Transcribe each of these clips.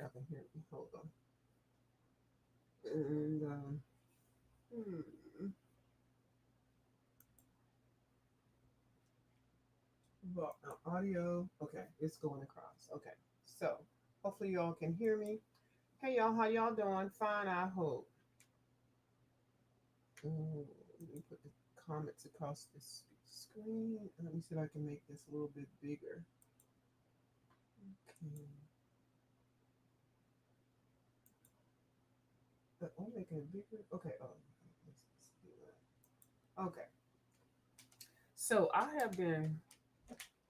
y'all can hear me. Hold on. And hmm, well, audio. Okay, it's going across. Okay, so hopefully y'all can hear me. Hey y'all, how y'all doing? Fine, I hope. Let me put the comments across this screen. Let me see if I can make this a little bit bigger. Okay. I'm making it bigger. Okay. Oh, let's do that. Okay. So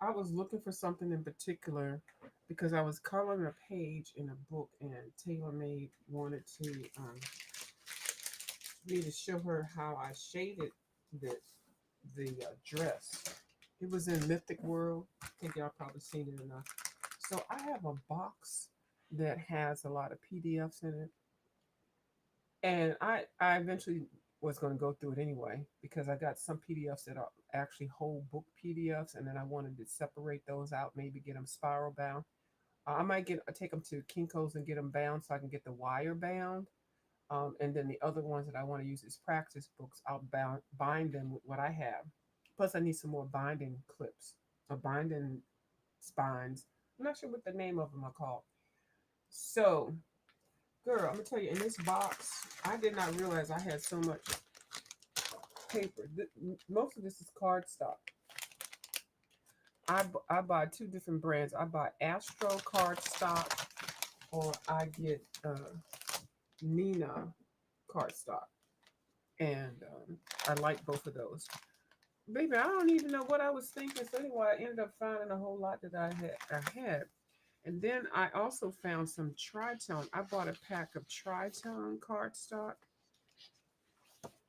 I was looking for something in particular because I was coloring a page in a book, and Taylor Made wanted to me to show her how I shaded the dress. It was in Mythic World. I think y'all probably seen it enough. So I have a box that has a lot of PDFs in it, and I eventually was going to go through it anyway because I got some PDFs that are actually whole book PDFs, and then I wanted to separate those out, maybe get them spiral bound. I might get take them to Kinko's and get them bound so I can get the wire bound. And then the other ones that I want to use as practice books, I'll bind them with what I have. Plus, I need some more binding clips or binding spines. I'm not sure what the name of them are called. So, girl, I'm gonna tell you, in this box, I did not realize I had so much paper. Most of this is cardstock. I buy two different brands. I buy Astro cardstock, or I get Nina cardstock, and I like both of those. Baby, I don't even know what I was thinking. So anyway, I ended up finding a whole lot that I had. And then I also found some tritone. I bought a pack of tritone cardstock,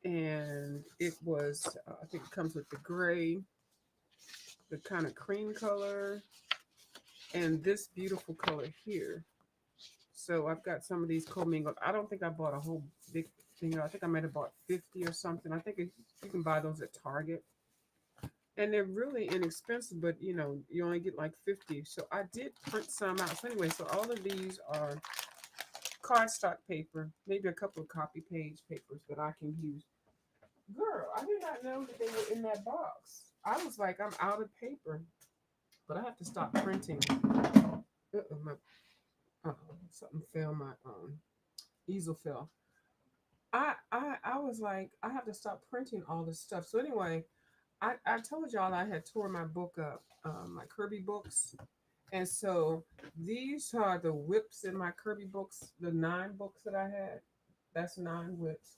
and it was I think it comes with the gray, the kind of cream color, and this beautiful color here. So I've got some of these commingled. I don't think I bought a whole big thing. I think I might have bought 50 or something. I think you can buy those at Target. And they're really inexpensive, but you only get like 50. So I did print some out. So anyway, so all of these are cardstock paper, maybe a couple of copy page papers that I can use. Girl, I did not know that they were in that box. I was like, I'm out of paper, but I have to stop printing. My, something fell. My easel fell. I was like, I have to stop printing all this stuff. So anyway, I told y'all I had tore my book up, my Kirby books. And so these are the whips in my Kirby books, the 9 books that I had. That's 9 whips.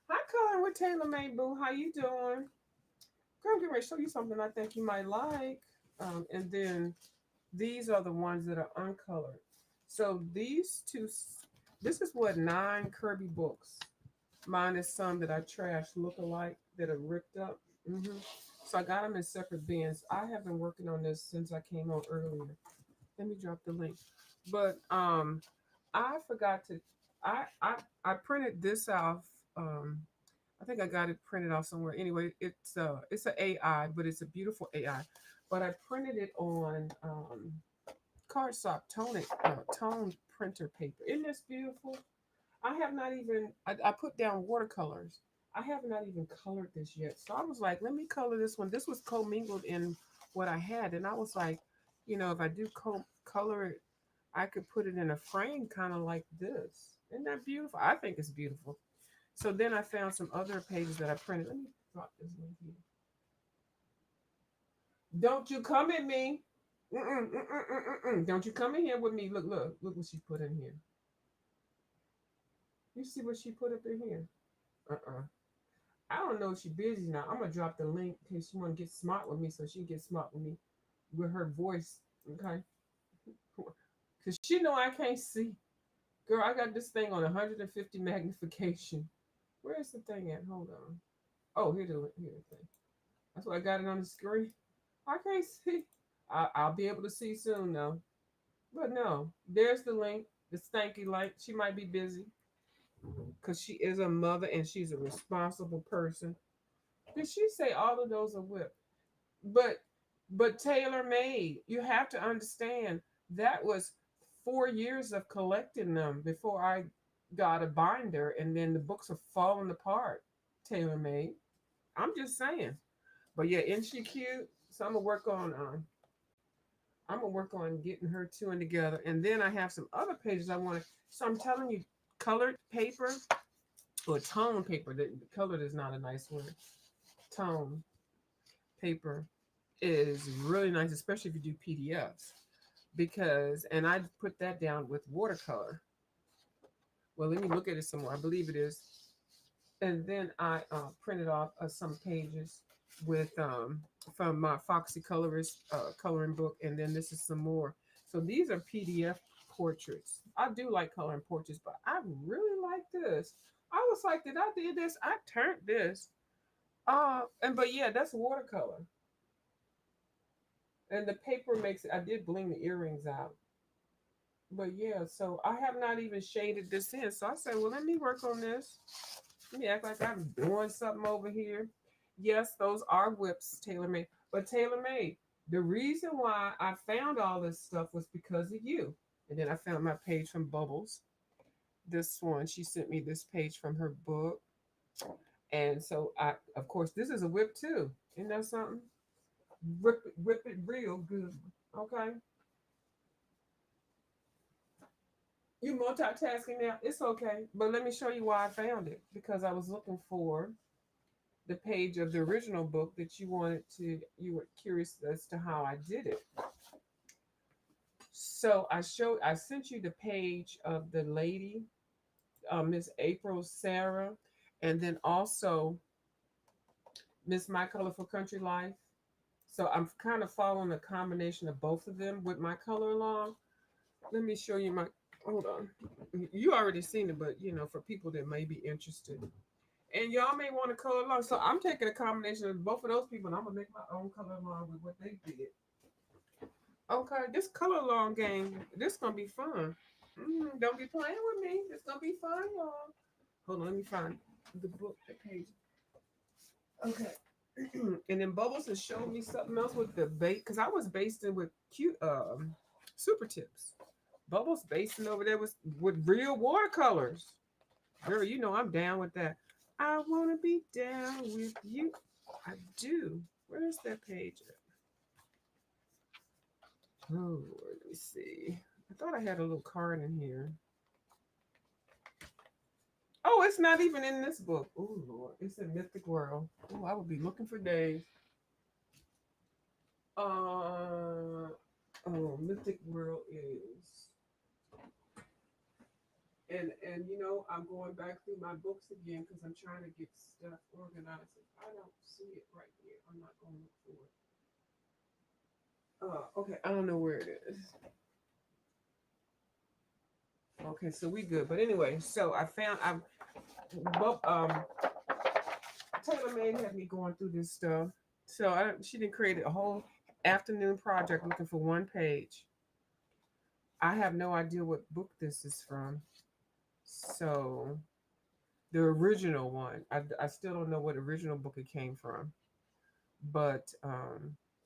Hi, Colin with Taylor Made Boo. How you doing? Girl, I'm getting ready to show you something I think you might like. And then these are the ones that are uncolored. So these two, this is what 9 Kirby books, minus some that I trashed look alike that are ripped up. So I got them in separate bins. I have been working on this since I came on earlier. Let me drop the link. But I forgot to I printed this off. I think I got it printed off somewhere. Anyway, it's an AI, but it's a beautiful AI. But I printed it on cardstock tone printer paper. Isn't this beautiful? I have not even I put down watercolors. I have not even colored this yet. So I was like, let me color this one. This was commingled in what I had. And I was like, if I do color it, I could put it in a frame kind of like this. Isn't that beautiful? I think it's beautiful. So then I found some other pages that I printed. Let me drop this link here. Don't you come at me. Mm-mm, mm-mm, mm-mm, mm. Don't you come in here with me. Look what she put in here. You see what she put up in here? Uh-uh. I don't know if she's busy now. I'm gonna drop the link in case she wanna get smart with me, so she can get smart with me with her voice. Okay, because she know I can't see. Girl, I got this thing on 150 magnification. Where's the thing at? Hold on. Oh, here the thing. That's why I got it on the screen. I can't see. I'll be able to see soon though. But no, there's the link. The stanky link. She might be busy because she is a mother and she's a responsible person. Did she say all of those are whipped? But tailor made. You have to understand that was 4 years of collecting them before I got a binder, and then the books are falling apart. Tailor made. I'm just saying. But yeah, isn't she cute? So I'm gonna work on getting her two in together, and then I have some other pages I want to. So I'm telling you, colored paper or tone paper. The colored is not a nice word. Tone paper is really nice, especially if you do PDFs. Because, and I put that down with watercolor. Well, let me look at it some more. I believe it is. And then I printed off some pages with from my Foxy Colorist coloring book, and then this is some more. So these are PDF portraits. I do like coloring portraits, but I really like this. I was like, did I did this? I turned this. And but yeah, that's watercolor. And the paper makes it. I did bling the earrings out. But yeah, so I have not even shaded this in. So I said, well, let me work on this. Let me act like I'm doing something over here. Yes, those are whips, tailor made. But tailor made, the reason why I found all this stuff was because of you. And then I found my page from Bubbles. This one, she sent me this page from her book. And so of course, this is a whip too. Isn't that something? Whip it real good. Okay. You multitasking now. It's okay. But let me show you why I found it. Because I was looking for the page of the original book that you were curious as to how I did it. So I sent you the page of the lady, Miss April Sarah, and then also Miss My Colorful Country Life. So I'm kind of following a combination of both of them with my color along. Let me show you my, hold on. You already seen it, but for people that may be interested. And y'all may want to color along. So I'm taking a combination of both of those people, and I'm gonna make my own color along with what they did. Okay, this color along game, this gonna be fun. Don't be playing with me. It's gonna be fun, y'all. Hold on, let me find the book, the page. Okay. And then Bubbles has shown me something else with the bait, because I was basting with cute super tips. Bubbles basting over there with real watercolors. Girl, I'm down with that. I want to be down with you. I do. Where's that page at? Oh, let me see. I thought I had a little card in here. Oh, it's not even in this book. Oh, Lord. It's in Mythic World. Oh, I would be looking for days. Mythic World is. And I'm going back through my books again because I'm trying to get stuff organized. If I don't see it right here, I'm not going to look for it. Okay, I don't know where it is. Okay, so we good. But anyway, so Taylor Made had me going through this stuff. So she didn't create a whole afternoon project looking for one page. I have no idea what book this is from. So the original one, I still don't know what original book it came from, but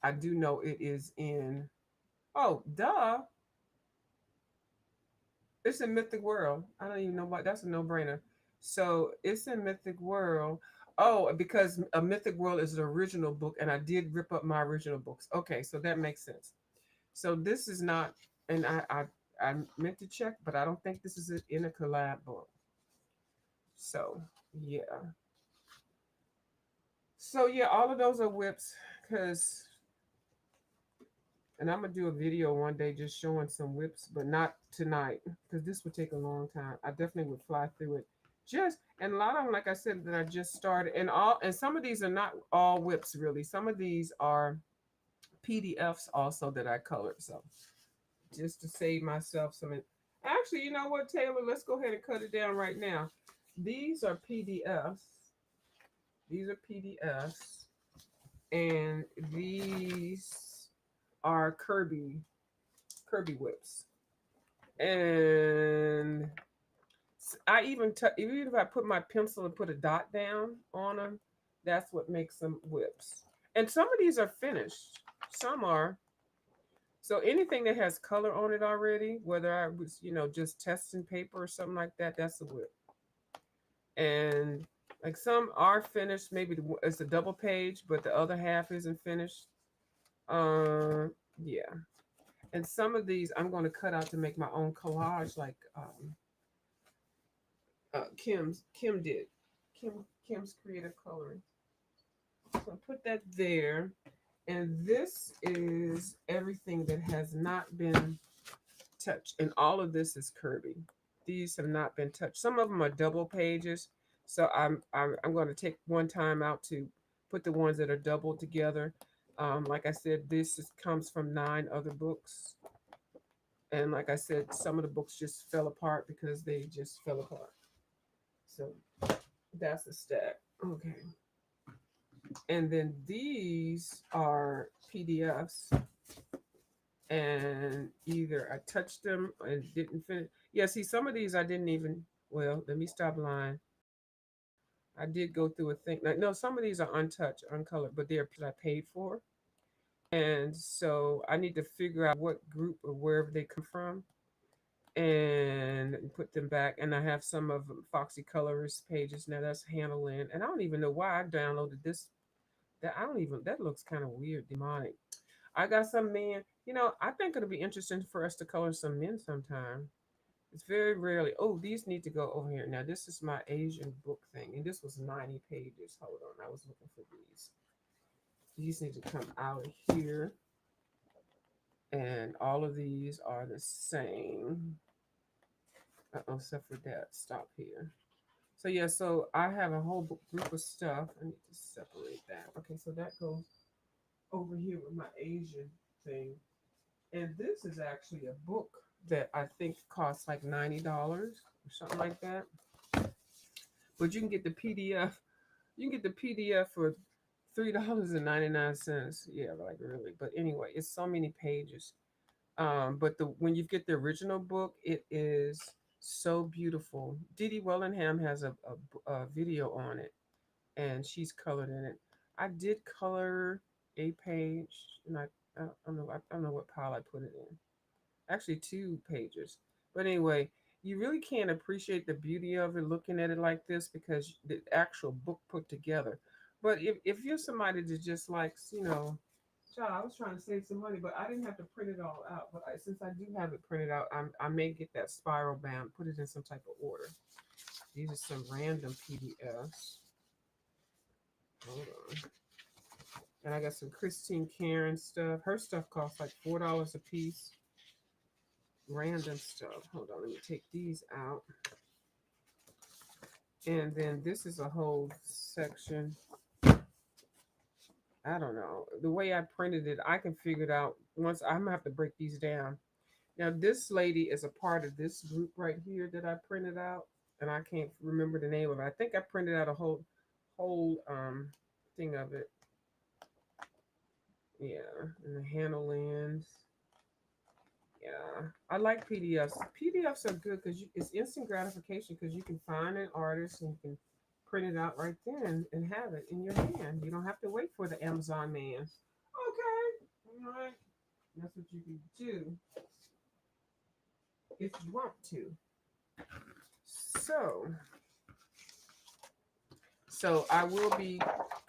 I do know it is in. Oh, duh! It's in Mythic World. I don't even know why. That's a no-brainer. So it's in Mythic World. Oh, because a Mythic World is the original book, and I did rip up my original books. Okay, so that makes sense. So this is not, and I meant to check, but I don't think this is in a collab book. So yeah. So yeah, all of those are whips, because, and I'm gonna do a video one day just showing some whips, but not tonight because this would take a long time. I definitely would fly through it. And a lot of them, like I said, that I just started, and some of these are not all whips really. Some of these are PDFs also that I colored. So just to save myself some. Actually, you know what, Taylor? Let's go ahead and cut it down right now. These are PDFs. These are PDFs, and these are Kirby whips. And I even if I put my pencil and put a dot down on them, that's what makes them whips. And some of these are finished. Some are. So anything that has color on it already, whether I was, just testing paper or something like that, that's a whip. And like some are finished, maybe it's a double page, but the other half isn't finished. Uh, yeah. And some of these I'm going to cut out to make my own collage, like Kim did. Kim's creative coloring. So put that there. And this is everything that has not been touched. And all of this is Kirby. These have not been touched. Some of them are double pages. So I'm going to take one time out to put the ones that are doubled together. Like I said, comes from 9 other books. And like I said, some of the books just fell apart because they just fell apart. So that's the stack. Okay. And then these are PDFs. And either I touched them and didn't finish. Yeah, see, some of these I didn't even, well, let me stop lying. I did go through a thing. Like, no, some of these are untouched, uncolored, but they're I paid for. And so I need to figure out what group or wherever they come from and put them back. And I have some of Foxy Colorist pages now. That's handling. And I don't even know why I downloaded this. That I don't even. That looks kind of weird, demonic. I got some men. I think it'll be interesting for us to color some men sometime. It's very rarely. Oh, these need to go over here. Now, this is my Asian book thing, and this was 90 pages. Hold on, I was looking for these. These need to come out of here, and all of these are the same. Uh-oh, except for that. Stop here. So yeah, so I have a whole group of stuff. I need to separate that. Okay, so that goes over here with my Asian thing. And this is actually a book that I think costs like $90 or something like that. But you can get the PDF. You can get the PDF for $3.99. Yeah, like really. But anyway, it's so many pages. But when you get the original book, it is so beautiful. Dee Dee Wellingham has a video on it, and she's colored in it. I did color a page, and I don't know. I don't know what pile I put it in. Actually 2 pages. But anyway, you really can't appreciate the beauty of it looking at it like this because the actual book put together. But if you're somebody that just likes, child, I was trying to save some money, but I didn't have to print it all out. But since I do have it printed out, I may get that spiral bound, put it in some type of order. These are some random PDFs. Hold on. And I got some Christine Karen stuff. Her stuff costs like $4 a piece. Random stuff. Hold on, let me take these out. And then this is a whole section. I don't know. The way I printed it, I can figure it out. Once I'm gonna have to break these down. Now, this lady is a part of this group right here that I printed out, and I can't remember the name of it. I think I printed out a whole thing of it. Yeah, and the handle ends. Yeah, I like PDFs. PDFs are good because it's instant gratification because you can find an artist and you can print it out right then and have it in your hand. You don't have to wait for the Amazon man. Okay, all right. That's what you can do if you want to. So, so I will be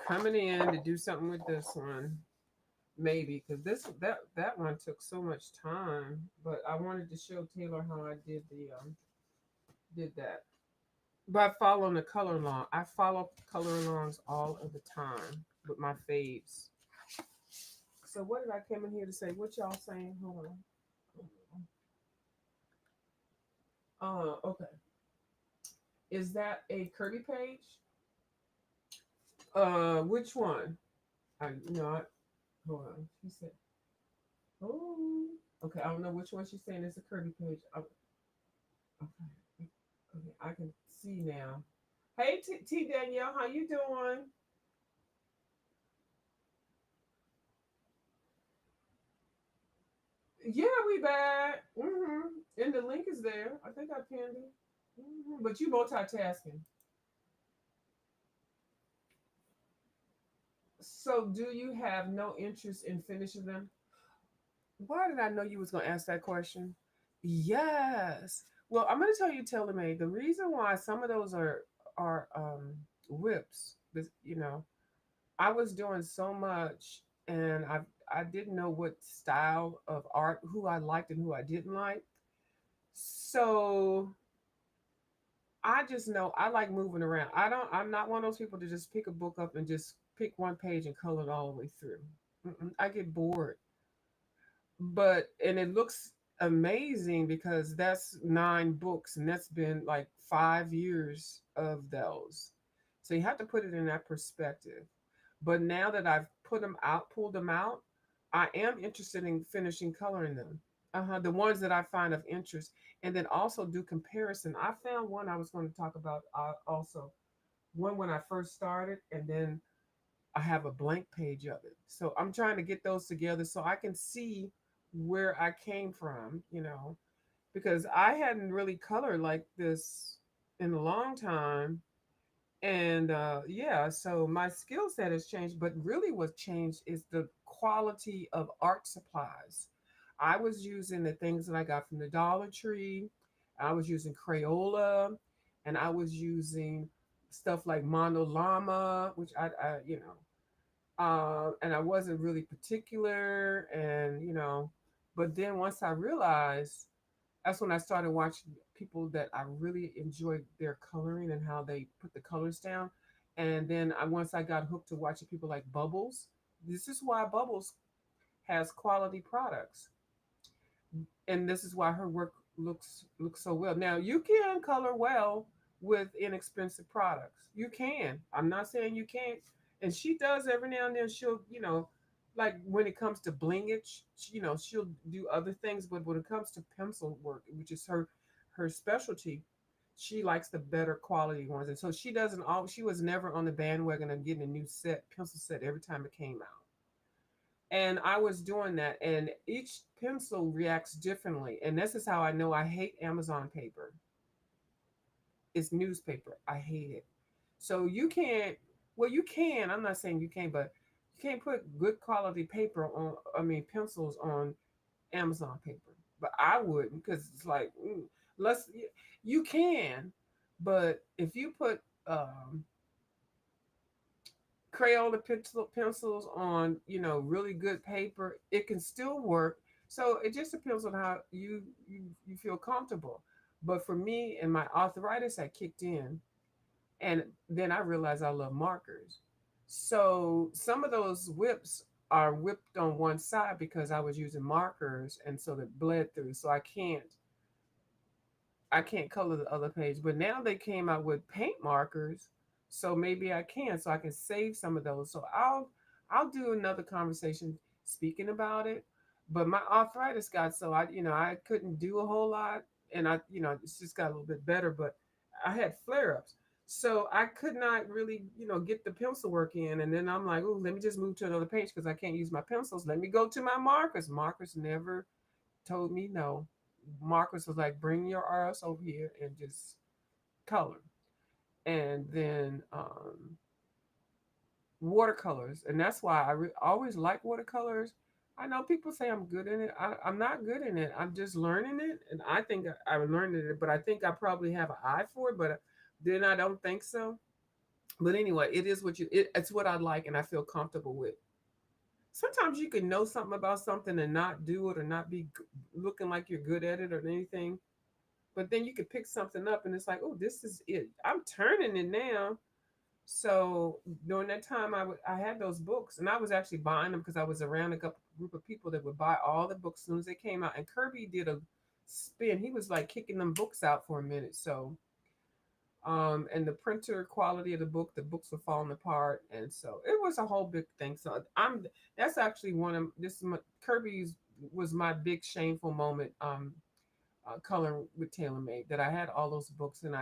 coming in to do something with this one. Maybe because that one took so much time, but I wanted to show Taylor how I did that by following the color along. I follow color alongs all of the time with my faves. So what did I come in here to say? What y'all saying? Hold on. Okay. Is that a Kirby page? Which one? Hold on. She said, oh, okay. I don't know which one she's saying is a Kirby page. Okay. Okay, I can see now. Hey, T Danielle, how you doing? Yeah, we back. And the link is there. I think I pinned it. But you multitasking. So, do you have no interest in finishing them? Why did I know you was gonna ask that question? Yes. Well, I'm gonna tell you, Taylor May, the reason why some of those are whips, you know, I was doing so much and I didn't know what style of art, who I liked and who I didn't like. So I just know I like moving around. I'm not one of those people to just pick a book up and just pick one page and color it all the way through. I get bored. But and it looks amazing because that's 9 books and that's been like 5 years of those. So you have to put it in that perspective. But now that I've pulled them out, I am interested in finishing coloring them. The ones that I find of interest, and then also do comparison. I found one I was going to talk about also. One when I first started, and then I have a blank page of it. So I'm trying to get those together so I can see where I came from, because I hadn't really colored like this in a long time. And yeah, so my skill set has changed, but really what's changed is the quality of art supplies. I was using the things that I got from the Dollar Tree. I was using Crayola, and I was using stuff like Mono Llama, which and I wasn't really particular, and but then once I realized, that's when I started watching people that I really enjoyed their coloring and how they put the colors down. And then once I got hooked to watching people like Bubbles, this is why Bubbles has quality products, and this is why her work looks so well. Now you can color well with inexpensive products. You can. I'm not saying you can't. And she does every now and then. She'll, like when it comes to blingage, she'll do other things. But when it comes to pencil work, which is her specialty, she likes the better quality ones. And so she doesn't all. She was never on the bandwagon of getting a new pencil set every time it came out. And I was doing that, and each pencil reacts differently. And this is how I know I hate Amazon paper. It's newspaper. I hate it. So you can't, well, you can, I'm not saying you can't, but you can't put good quality paper on, I mean, pencils on Amazon paper. But I wouldn't, because it's like, let's, you can, but if you put Crayola pencils on, really good paper, it can still work. So it just depends on how you feel comfortable. But for me and my arthritis had kicked in, and then I realized I love markers. So some of those whips are whipped on one side because I was using markers, and so they bled through. So I can't color the other page. But now they came out with paint markers, so maybe I can, so I can save some of those. So I'll do another conversation speaking about it. But my arthritis got so I couldn't do a whole lot, and it's just got a little bit better, but I had flare ups. So I could not really, get the pencil work in. And then I'm like, oh, let me just move to another page because I can't use my pencils. Let me go to my markers. Markers never told me no. Marcus was like, bring your ass over here and just color. And then watercolors. And that's why always like watercolors. I know people say I'm good in it. I'm not good in it. I'm just learning it. And I think I learned it, but I think I probably have an eye for it, but then I don't think so. But anyway, it is it's what I like and I feel comfortable with. Sometimes you can know something about something and not do it or not be looking like you're good at it or anything. But then you could pick something up and it's like, oh, this is it. I'm turning it now. So during that time, I had those books and I was actually buying them because I was around a group of people that would buy all the books as soon as they came out. And Kirby did a spin. He was like kicking them books out for a minute. So and the printer quality of the books were falling apart, and so it was a whole big thing. So that's actually one of this is Kirby's was my big shameful moment. Coloring with TaylorMade that I had all those books and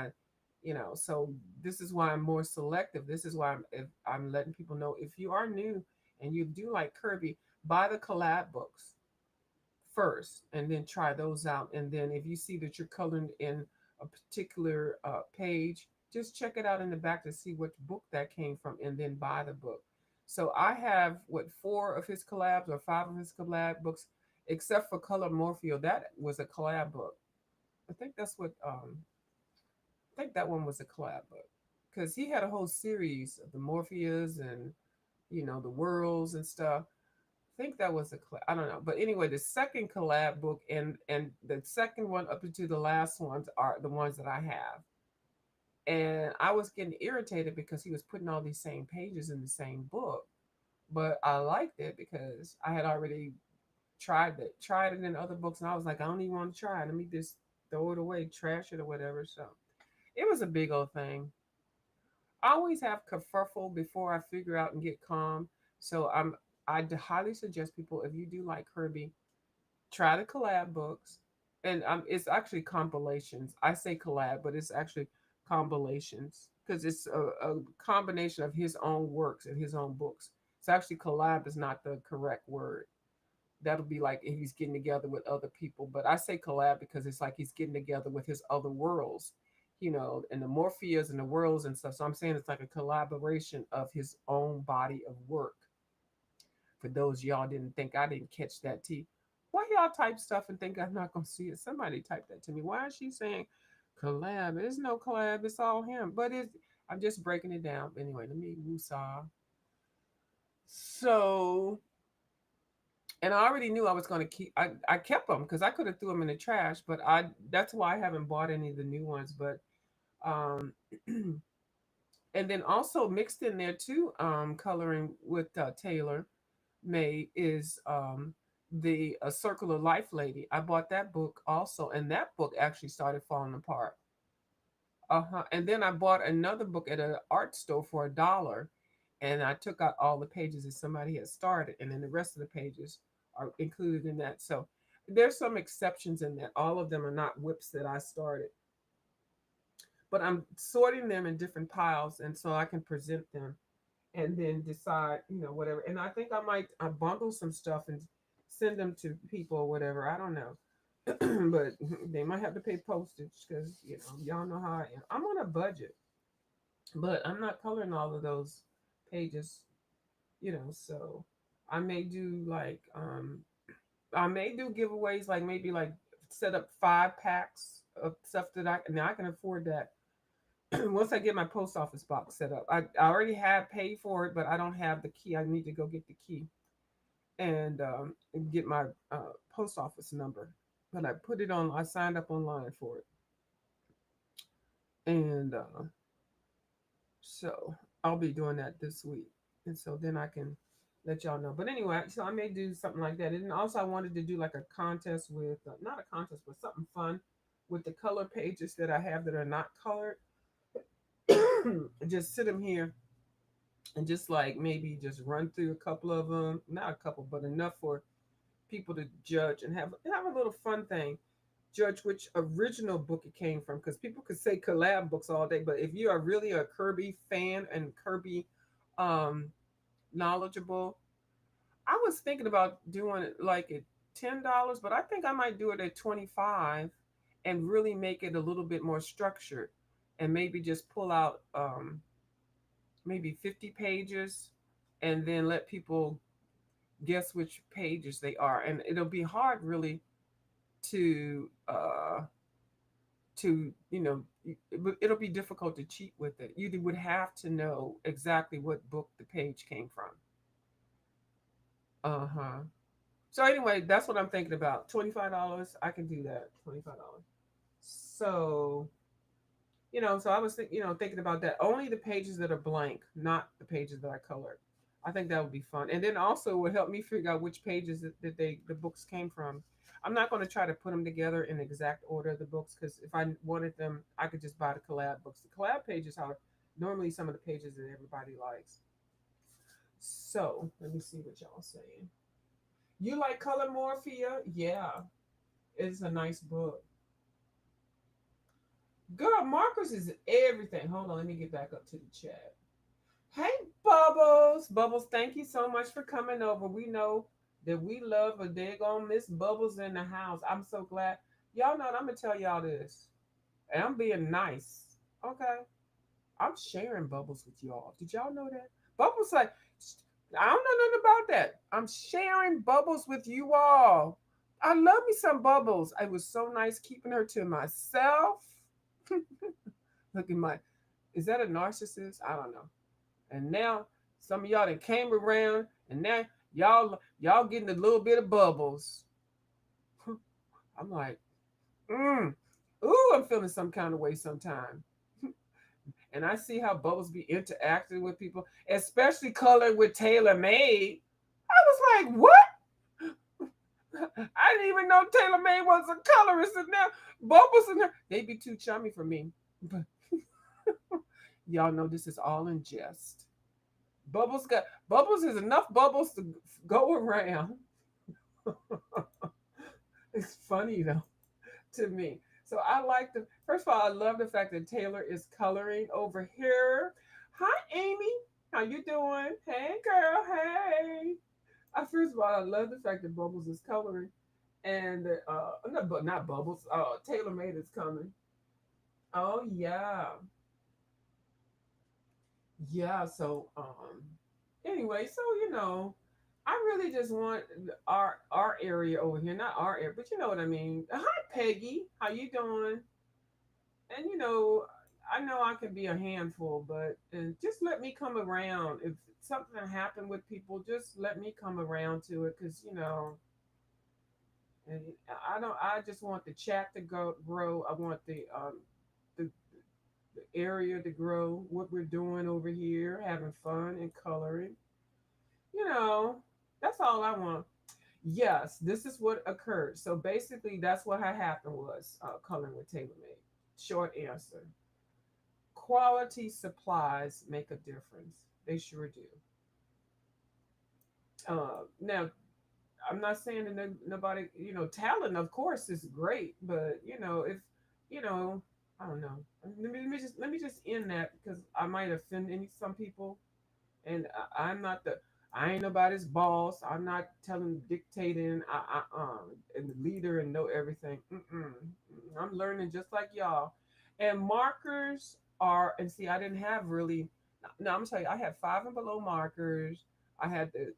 so this is why I'm more selective. This is why if I'm letting people know, if you are new and you do like Kirby, buy the collab books first and then try those out. And then if you see that you're coloring in a particular page, just check it out in the back to see which book that came from and then buy the book. So I have 4 of his collabs or 5 of his collab books, except for Color Morpheo. That was a collab book. I think that's what I think that one was a collab book because he had a whole series of the Morpheus and the worlds and stuff. I think that was a collab. I don't know, but anyway, the second collab book and the second one up into the last ones are the ones that I have. And I was getting irritated because he was putting all these same pages in the same book, but I liked it because I had already tried it in other books, and I was like, I don't even want to try it. Let me just throw it away, trash it or whatever. So it was a big old thing. I always have kerfuffle before I figure out and get calm. So highly suggest people, if you do like Kirby, try the collab books, and it's actually compilations. I say collab, but it's actually compilations because it's a combination of his own works and his own books. It's actually collab is not the correct word. That'll be like he's getting together with other people, but I say collab because it's like he's getting together with his other worlds, and the Morpheus and the worlds and stuff. So I'm saying it's like a collaboration of his own body of work. For those y'all didn't think I didn't catch that T. Why y'all type stuff and think I'm not gonna see it? Somebody type that to me. Why is she saying collab? There's no collab, it's all him. But I'm just breaking it down. Anyway, let me woosah. So, and I already knew I was gonna keep I kept them because I could have threw them in the trash, but I that's why I haven't bought any of the new ones. But um and then also mixed in there too, coloring with Taylor May is the A Circle of Life Lady. I bought that book also, and that book actually started falling apart. Uh-huh. And then I bought another book at an art store for $1, and I took out all the pages that somebody had started, and then the rest of the pages are included in that. So there's some exceptions in that. All of them are not whips that I started, but I'm sorting them in different piles, and so I can present them and then decide, whatever. And I think I bundle some stuff and send them to people or whatever. I don't know. But they might have to pay postage because y'all know how I am. I'm on a budget, but I'm not coloring all of those pages, so I may do like I may do giveaways, like maybe like set up 5 packs of stuff that I can afford that. Once I get my post office box set up, I already have paid for it, but I don't have the key. I need to go get the key and get my post office number. But I put it on. I signed up online for it, and so I'll be doing that this week, and so then I can let y'all know. But anyway, so I may do something like that, and also I wanted to do like a contest with not a contest, but something fun with the color pages that I have that are not colored. Just sit them here and just like maybe just run through a couple of them, not a couple, but enough for people to judge and have a little fun thing. Judge which original book it came from, because people could say collab books all day, but if you are really a Kirby fan and Kirby um, knowledgeable, I was thinking about doing it like at $10, but I think I might do it at 25 and really make it a little bit more structured, and maybe just pull out maybe 50 pages and then let people guess which pages they are. And it'll be hard really to it'll be difficult to cheat with it. You would have to know exactly what book the page came from. Uh-huh. So anyway, that's what I'm thinking about. $25, I can do that. $25. So so I was thinking about that. Only the pages that are blank, not the pages that I colored. I think that would be fun, and then also would help me figure out which pages that the books came from. I'm not going to try to put them together in exact order of the books, because if I wanted them, I could just buy the collab books. The collab pages are normally some of the pages that everybody likes. So let me see what y'all saying. You like Color Morphia? Yeah, it's a nice book. Girl, Marcus is everything. Hold on, let me get back up to the chat. Hey, Bubbles. Bubbles, thank you so much for coming over. We know that we love a daggone Miss Bubbles in the house. I'm so glad. Y'all know, I'm going to tell y'all this. And I'm being nice. Okay? I'm sharing Bubbles with y'all. Did y'all know that? Bubbles like, I don't know nothing about that. I'm sharing Bubbles with you all. I love me some Bubbles. I was so nice keeping her to myself. Look at my, is that a narcissist? I don't know. And now some of y'all that came around, and now y'all getting a little bit of Bubbles. I'm like, ooh, I'm feeling some kind of way sometime. And I see how Bubbles be interacting with people, especially colored with Taylor Made. I was like, what? I didn't even know Taylor Made was a colorist, and now Bubbles and her, they be too chummy for me. But y'all know this is all in jest. Bubbles is enough bubbles to go around. It's funny though to me. So I like the first of all, I love the fact that Taylor is coloring over here. Hi Amy, how you doing? Hey girl, hey. First of all, I love the fact that Bubbles is coloring, and not Bubbles. Taylor Made is coming. Oh yeah, yeah. So anyway, so I really just want our area over here, not our area, but you know what I mean. Hi Peggy, how you doing? And I know I can be a handful, but just let me come around. If something happened with people, just let me come around to it, because and I don't. I just want the chat to grow. I want the the area to grow. What we're doing over here, having fun and coloring. You know, that's all I want. Yes, this is what occurred. So basically, that's what had happened was coloring with TaylorMade. Short answer. Quality supplies make a difference. They sure do. Now, I'm not saying that nobody, talent, of course, is great, but if you know, I don't know. Let me just end that, because I might offend some people, and I'm not I ain't nobody's boss. I'm not telling, dictating. And the leader and know everything. I'm learning just like y'all. And markers are, and see, I didn't have really. No, I'm gonna tell you, I had Five and Below markers. I had the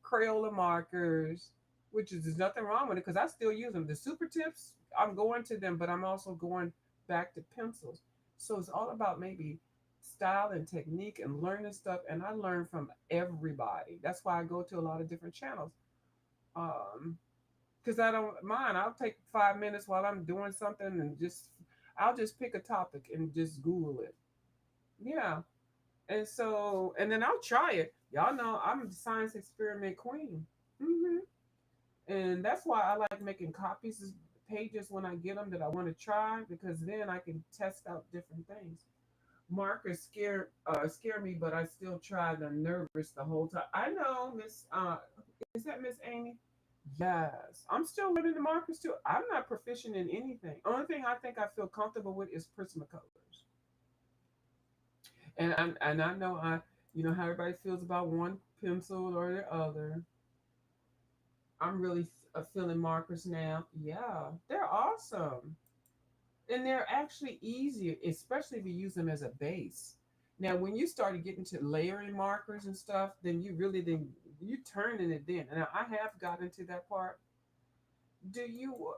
Crayola markers, which is there's nothing wrong with it, because I still use them. The super tips, I'm going to them, but I'm also going back to pencils. So it's all about maybe style and technique and learning stuff. And I learn from everybody. That's why I go to a lot of different channels. Um, because I don't mind. I'll take 5 minutes while I'm doing something, and I'll just pick a topic and just Google it. Yeah. And so, and then I'll try it. Y'all know I'm the science experiment queen. hmm And that's why I like making copies of pages when I get them that I want to try, because then I can test out different things. Markers scare me, but I still try. I'm nervous the whole time. I know, Miss. Is that Miss Amy? Yes, I'm still learning the markers too. I'm not proficient in anything. Only thing I think I feel comfortable with is Prismacolors, and I know how everybody feels about one pencil or the other. I'm really feeling markers now. Yeah, they're awesome. And they're actually easier, especially if you use them as a base. Now, when you started getting to layering markers and stuff, then you turning it then. And I have gotten to that part. Do you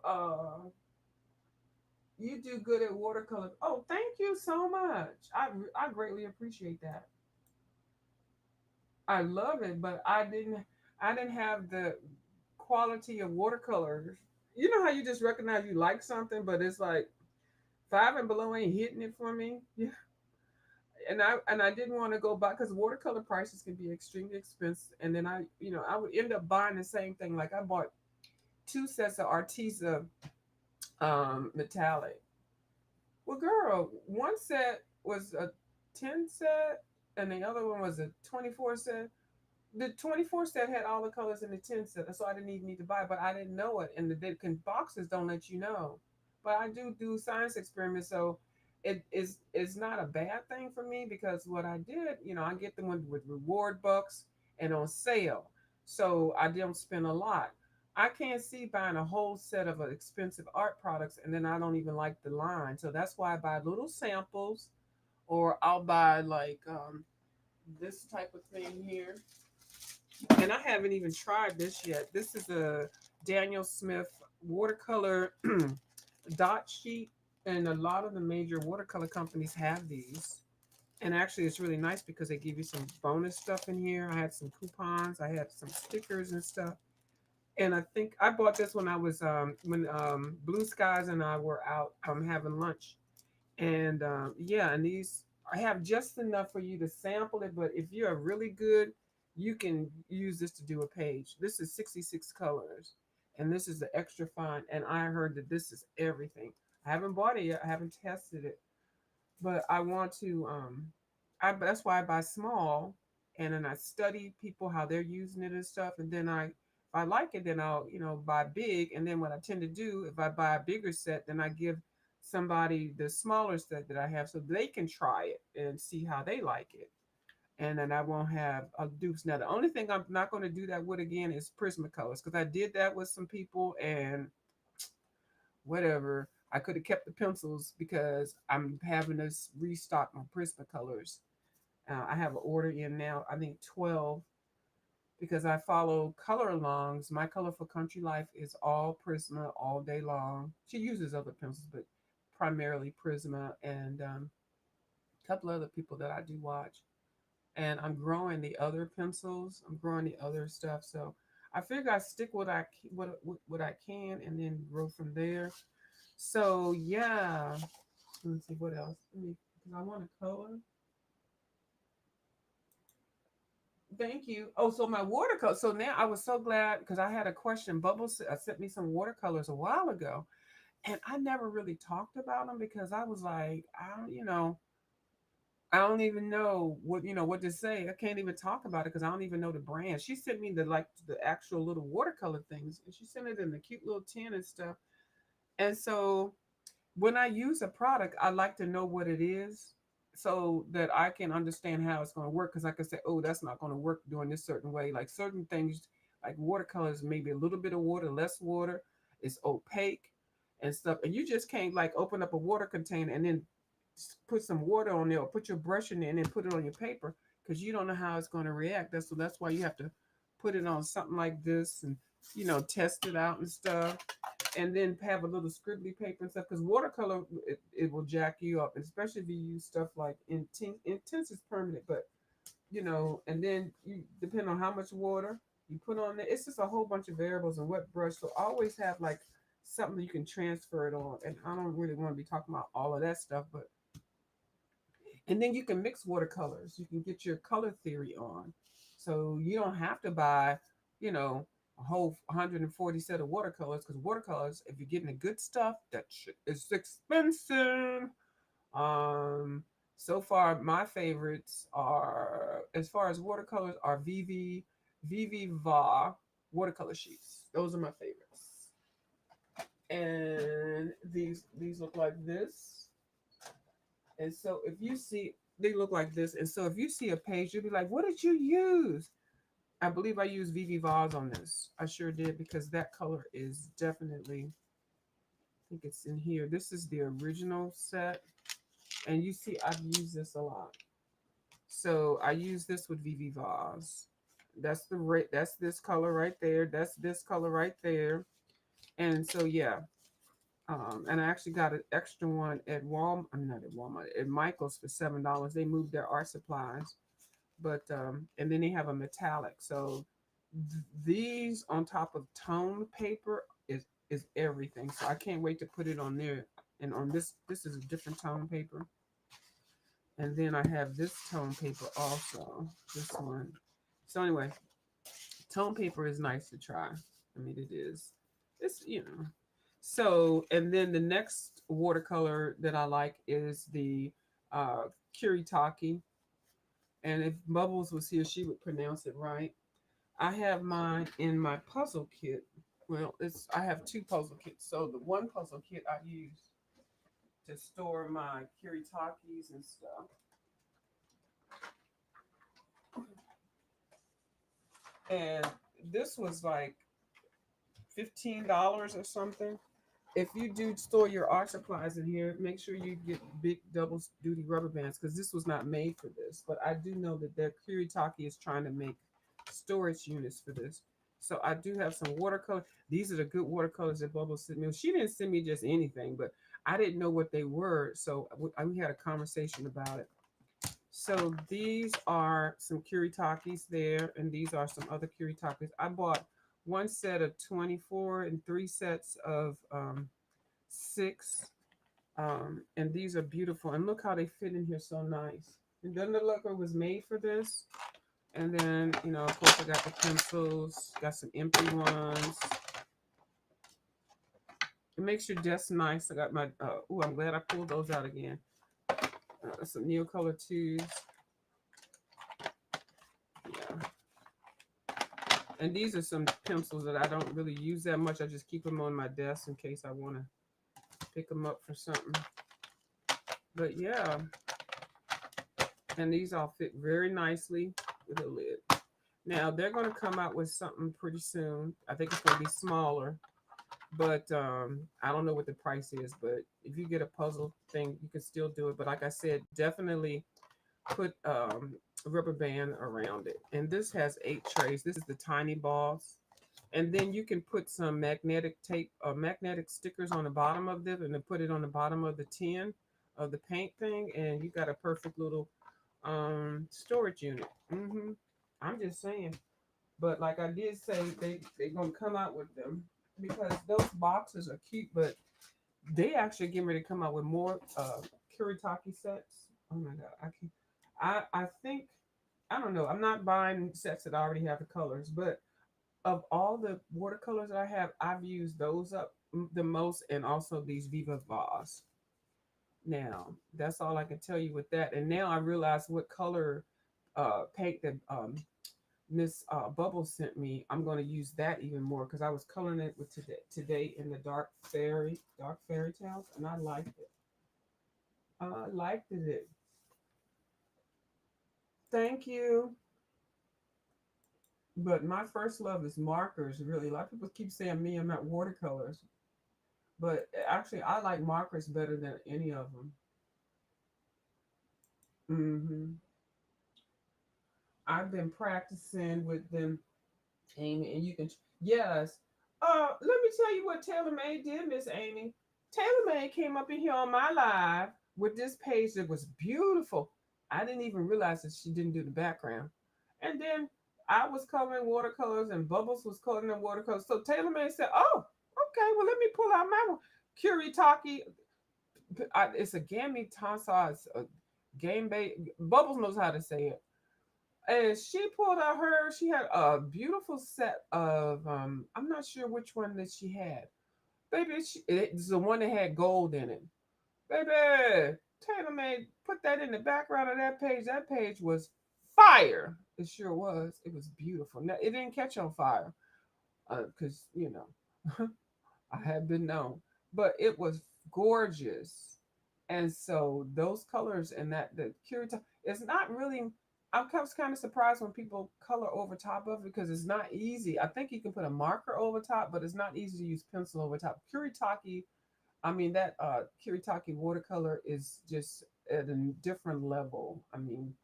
do good at watercolor? Oh, thank you so much. I greatly appreciate that. I love it, but I didn't have the quality of watercolors. You know how you just recognize you like something, but it's like Five and Below ain't hitting it for me. Yeah. And I didn't want to go buy, because watercolor prices can be extremely expensive. And then I would end up buying the same thing. Like I bought two sets of Arteza metallic. Well, girl, one set was a 10 set, and the other one was a 24 set. The 24 set had all the colors in the 10 set, so I didn't even need to buy it, but I didn't know it. And the boxes don't let you know. But I do science experiments, so it's not a bad thing for me, because what I did, I get them with reward bucks and on sale. So I don't spend a lot. I can't see buying a whole set of expensive art products, and then I don't even like the line. So that's why I buy little samples, or I'll buy like this type of thing here, and I haven't even tried this yet. This is a Daniel Smith watercolor dot sheet, and a lot of the major watercolor companies have these. And actually, it's really nice because they give you some bonus stuff in here. I had some coupons, I had some stickers and stuff. And I think I bought this when I was when Blue Skies and I were out having lunch. And yeah, and these I have just enough for you to sample it. But if you're really good, you can use this to do a page. This is 66 colors, and this is the extra fine. And I heard that this is everything. I haven't bought it yet. I haven't tested it, but I want to. That's why I buy small, and then I study people how they're using it and stuff, and then if I like it, then I'll buy big, and then what I tend to do if I buy a bigger set, then I give somebody the smaller set that I have so they can try it and see how they like it. And then I won't have dupes. Now, the only thing I'm not going to do that with again is Prismacolors because I did that with some people and whatever. I could have kept the pencils because I'm having to restock my Prismacolors. I have an order in now, I think 12, because I follow Color Alongs. My Color for Country Life is all Prisma all day long. She uses other pencils, but primarily Prisma and a couple other people that I do watch. And I'm growing the other pencils. I'm growing the other stuff. So I figure I stick what I can and then grow from there. So yeah, let me see what else. Let me because I want to color. Thank you. Oh, so my watercolor. So now I was so glad because I had a question. Bubbles sent me some watercolors a while ago, and I never really talked about them because I was like, I don't even know what to say. I can't even talk about it because I don't even know the brand. She sent me the actual little watercolor things, and she sent it in the cute little tin and stuff. And so when I use a product, I like to know what it is so that I can understand how it's going to work. Because I can say, oh, that's not going to work doing this certain way. Like certain things, like watercolors, maybe a little bit of water, less water, it's opaque and stuff. And you just can't like open up a water container and then put some water on there or put your brush in there and then put it on your paper because you don't know how it's going to react. That's why you have to put it on something like this and test it out and stuff and then have a little scribbly paper and stuff because watercolor it will jack you up, especially if you use stuff like intense is permanent, but and then you depend on how much water you put on there. It's just a whole bunch of variables and wet brush. So always have like something you can transfer it on. And I don't really want to be talking about all of that stuff, but and then you can mix watercolors. You can get your color theory on. So you don't have to buy, a whole 140 set of watercolors because watercolors, if you're getting the good stuff, that shit is expensive. Um, so far, my favorites are, as far as watercolors, are Vivi Va watercolor sheets. Those are my favorites. And these look like this. And so if you see, they look like this. And so if you see a page, you'll be like, what did you use? I believe I used Vivi Vase on this. I sure did because that color is definitely, I think it's in here. This is the original set. And you see, I've used this a lot. So I use this with Vivi Vase. That's this color right there. That's this color right there. And so yeah, and I actually got an extra one at Walmart. I'm not at Walmart, at Michael's for $7. They moved their art supplies, but and then they have a metallic. So these on top of tone paper is everything. So I can't wait to put it on there. And on this is a different tone paper. And then I have this tone paper also. This one. So anyway, tone paper is nice to try. I mean, it is. It's. So, and then the next watercolor that I like is the uh, Kuritake. And if Bubbles was here, she would pronounce it right. I have mine in my puzzle kit. Well, I have two puzzle kits. So the one puzzle kit I use to store my Kuritakes and stuff. And this was like $15 or something. If you do store your art supplies in here, make sure you get big double duty rubber bands because this was not made for this. But I do know that their Kuritake is trying to make storage units for this. So I do have some watercolor. These are the good watercolors that Bubble sent me. She didn't send me just anything, but I didn't know what they were. So we had a conversation about it. So these are some Kuritakis there, and these are some other Kuritakis. I bought one set of 24 and three sets of six. And these are beautiful. And look how they fit in here so nice. And doesn't it look like it was made for this? And then, of course, I got the pencils, got some empty ones. It makes your desk nice. I got my, I'm glad I pulled those out again. Some Neocolor twos. Yeah. And these are some pencils that I don't really use that much. I just keep them on my desk in case I want to pick them up for something. But yeah. And these all fit very nicely with a lid. Now they're going to come out with something pretty soon. I think it's going to be smaller, but I don't know what the price is. But if you get a puzzle thing, you can still do it. But like I said, definitely put a rubber band around it. And this has 8 trays. This is the tiny balls. And then you can put some magnetic tape or magnetic stickers on the bottom of this, and then put it on the bottom of the tin of the paint thing, and you got a perfect little storage unit. I'm just saying. But like I did say, they're gonna come out with them because those boxes are cute, but they actually getting ready to come out with more Kuretake sets. Oh my god, I can I think I don't know. I'm not buying sets that already have the colors, but of all the watercolors that I have, I've used those up the most, and also these Viva Voss. Now, that's all I can tell you with that. And now I realize what color paint that Miss Bubble sent me. I'm going to use that even more because I was coloring it with today in the dark fairy tales, and I liked it. I liked it. Thank you. But my first love is markers. Really, a lot of people keep saying me, I'm not watercolors, but actually, I like markers better than any of them. I've been practicing with them, Amy, and you can, yes. Let me tell you what Taylor May did, Miss Amy. Taylor May came up in here on my live with this page that was beautiful. I didn't even realize that she didn't do the background. And then I was coloring watercolors and Bubbles was coloring the watercolors. So Taylor May said, "Oh, okay, well, let me pull out my Kuretake. It's a Gammy Tansa. It's a game bait. Bubbles knows how to say it. And she pulled out she had a beautiful set of I'm not sure which one that she had. Baby, it's the one that had gold in it. Baby, Taylor made put that in the background of that page. That page was fire. It sure was. It was beautiful. Now it didn't catch on fire. Because I had been known. But it was gorgeous. And so those colors and that the Kirita, it's not really. I'm kind of surprised when people color over top of it because it's not easy. I think you can put a marker over top, but it's not easy to use pencil over top. Kuretake, I mean that Kuretake watercolor is just at a different level. I mean,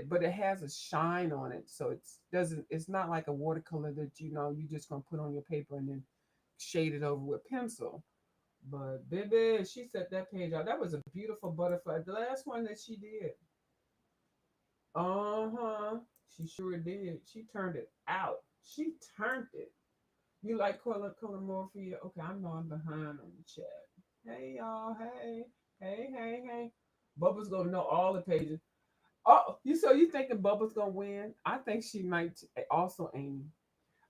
but it has a shine on it, so it's not like a watercolor that you just gonna put on your paper and then shade it over with pencil. But baby, she set that page out. That was a beautiful butterfly. The last one that she did. Uh-huh. She sure did. She turned it out. She turned it. You like color morphia? Okay, I know I'm behind on the chat. Hey y'all, hey. Hey, hey, hey. Bubba's gonna know all the pages. Oh, you thinking Bubba's gonna win? I think she might also, Amy.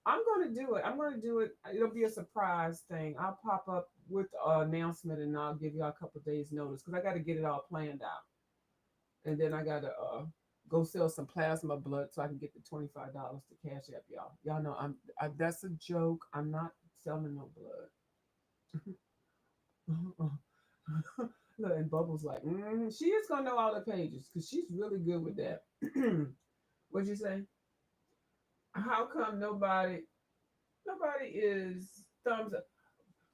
I'm gonna do it. I'm gonna do it. It'll be a surprise thing. I'll pop up with an announcement and I'll give y'all a couple days notice because I got to get it all planned out, and then I gotta go sell some plasma blood so I can get the $25 to cash app y'all. Y'all know that's a joke. I'm not selling no blood. Look, and Bubbles like, she is gonna know all the pages because she's really good with that. What'd you say? How come nobody is thumbs up?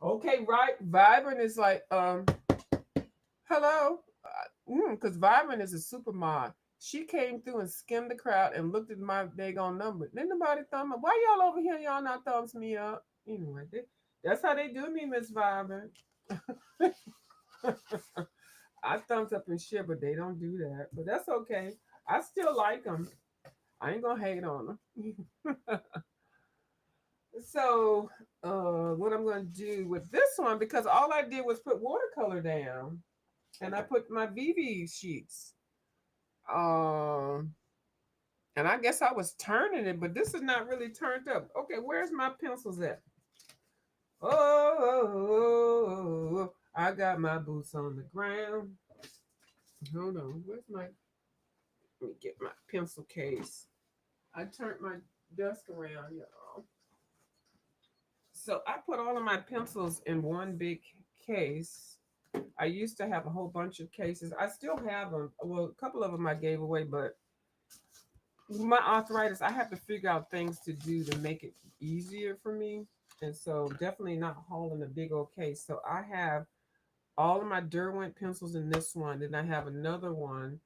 Okay, right. Vibrant is like, hello. Because Vibrant is a super mod. She came through and skimmed the crowd and looked at my daggone number. Then nobody thumb up. Why y'all over here? Y'all not thumbs me up. Anyway, that's how they do me, Miss Vibrant. I thumbs up and shit, but they don't do that. But that's okay. I still like them. I ain't gonna hate on them. So, what I'm gonna do with this one, because all I did was put watercolor down, and I put my VV sheets. Um, and I guess I was turning it, but this is not really turned up. Okay, where's my pencils at? Oh, I got my boots on the ground. Hold on, where's my? Let me get my pencil case. I turned my desk around, y'all. So I put all of my pencils in one big case. I used to have a whole bunch of cases. I still have them. Well, a couple of them I gave away, but my arthritis, I have to figure out things to do to make it easier for me. And so definitely not hauling a big old case. So I have all of my Derwent pencils in this one. Then I have another one.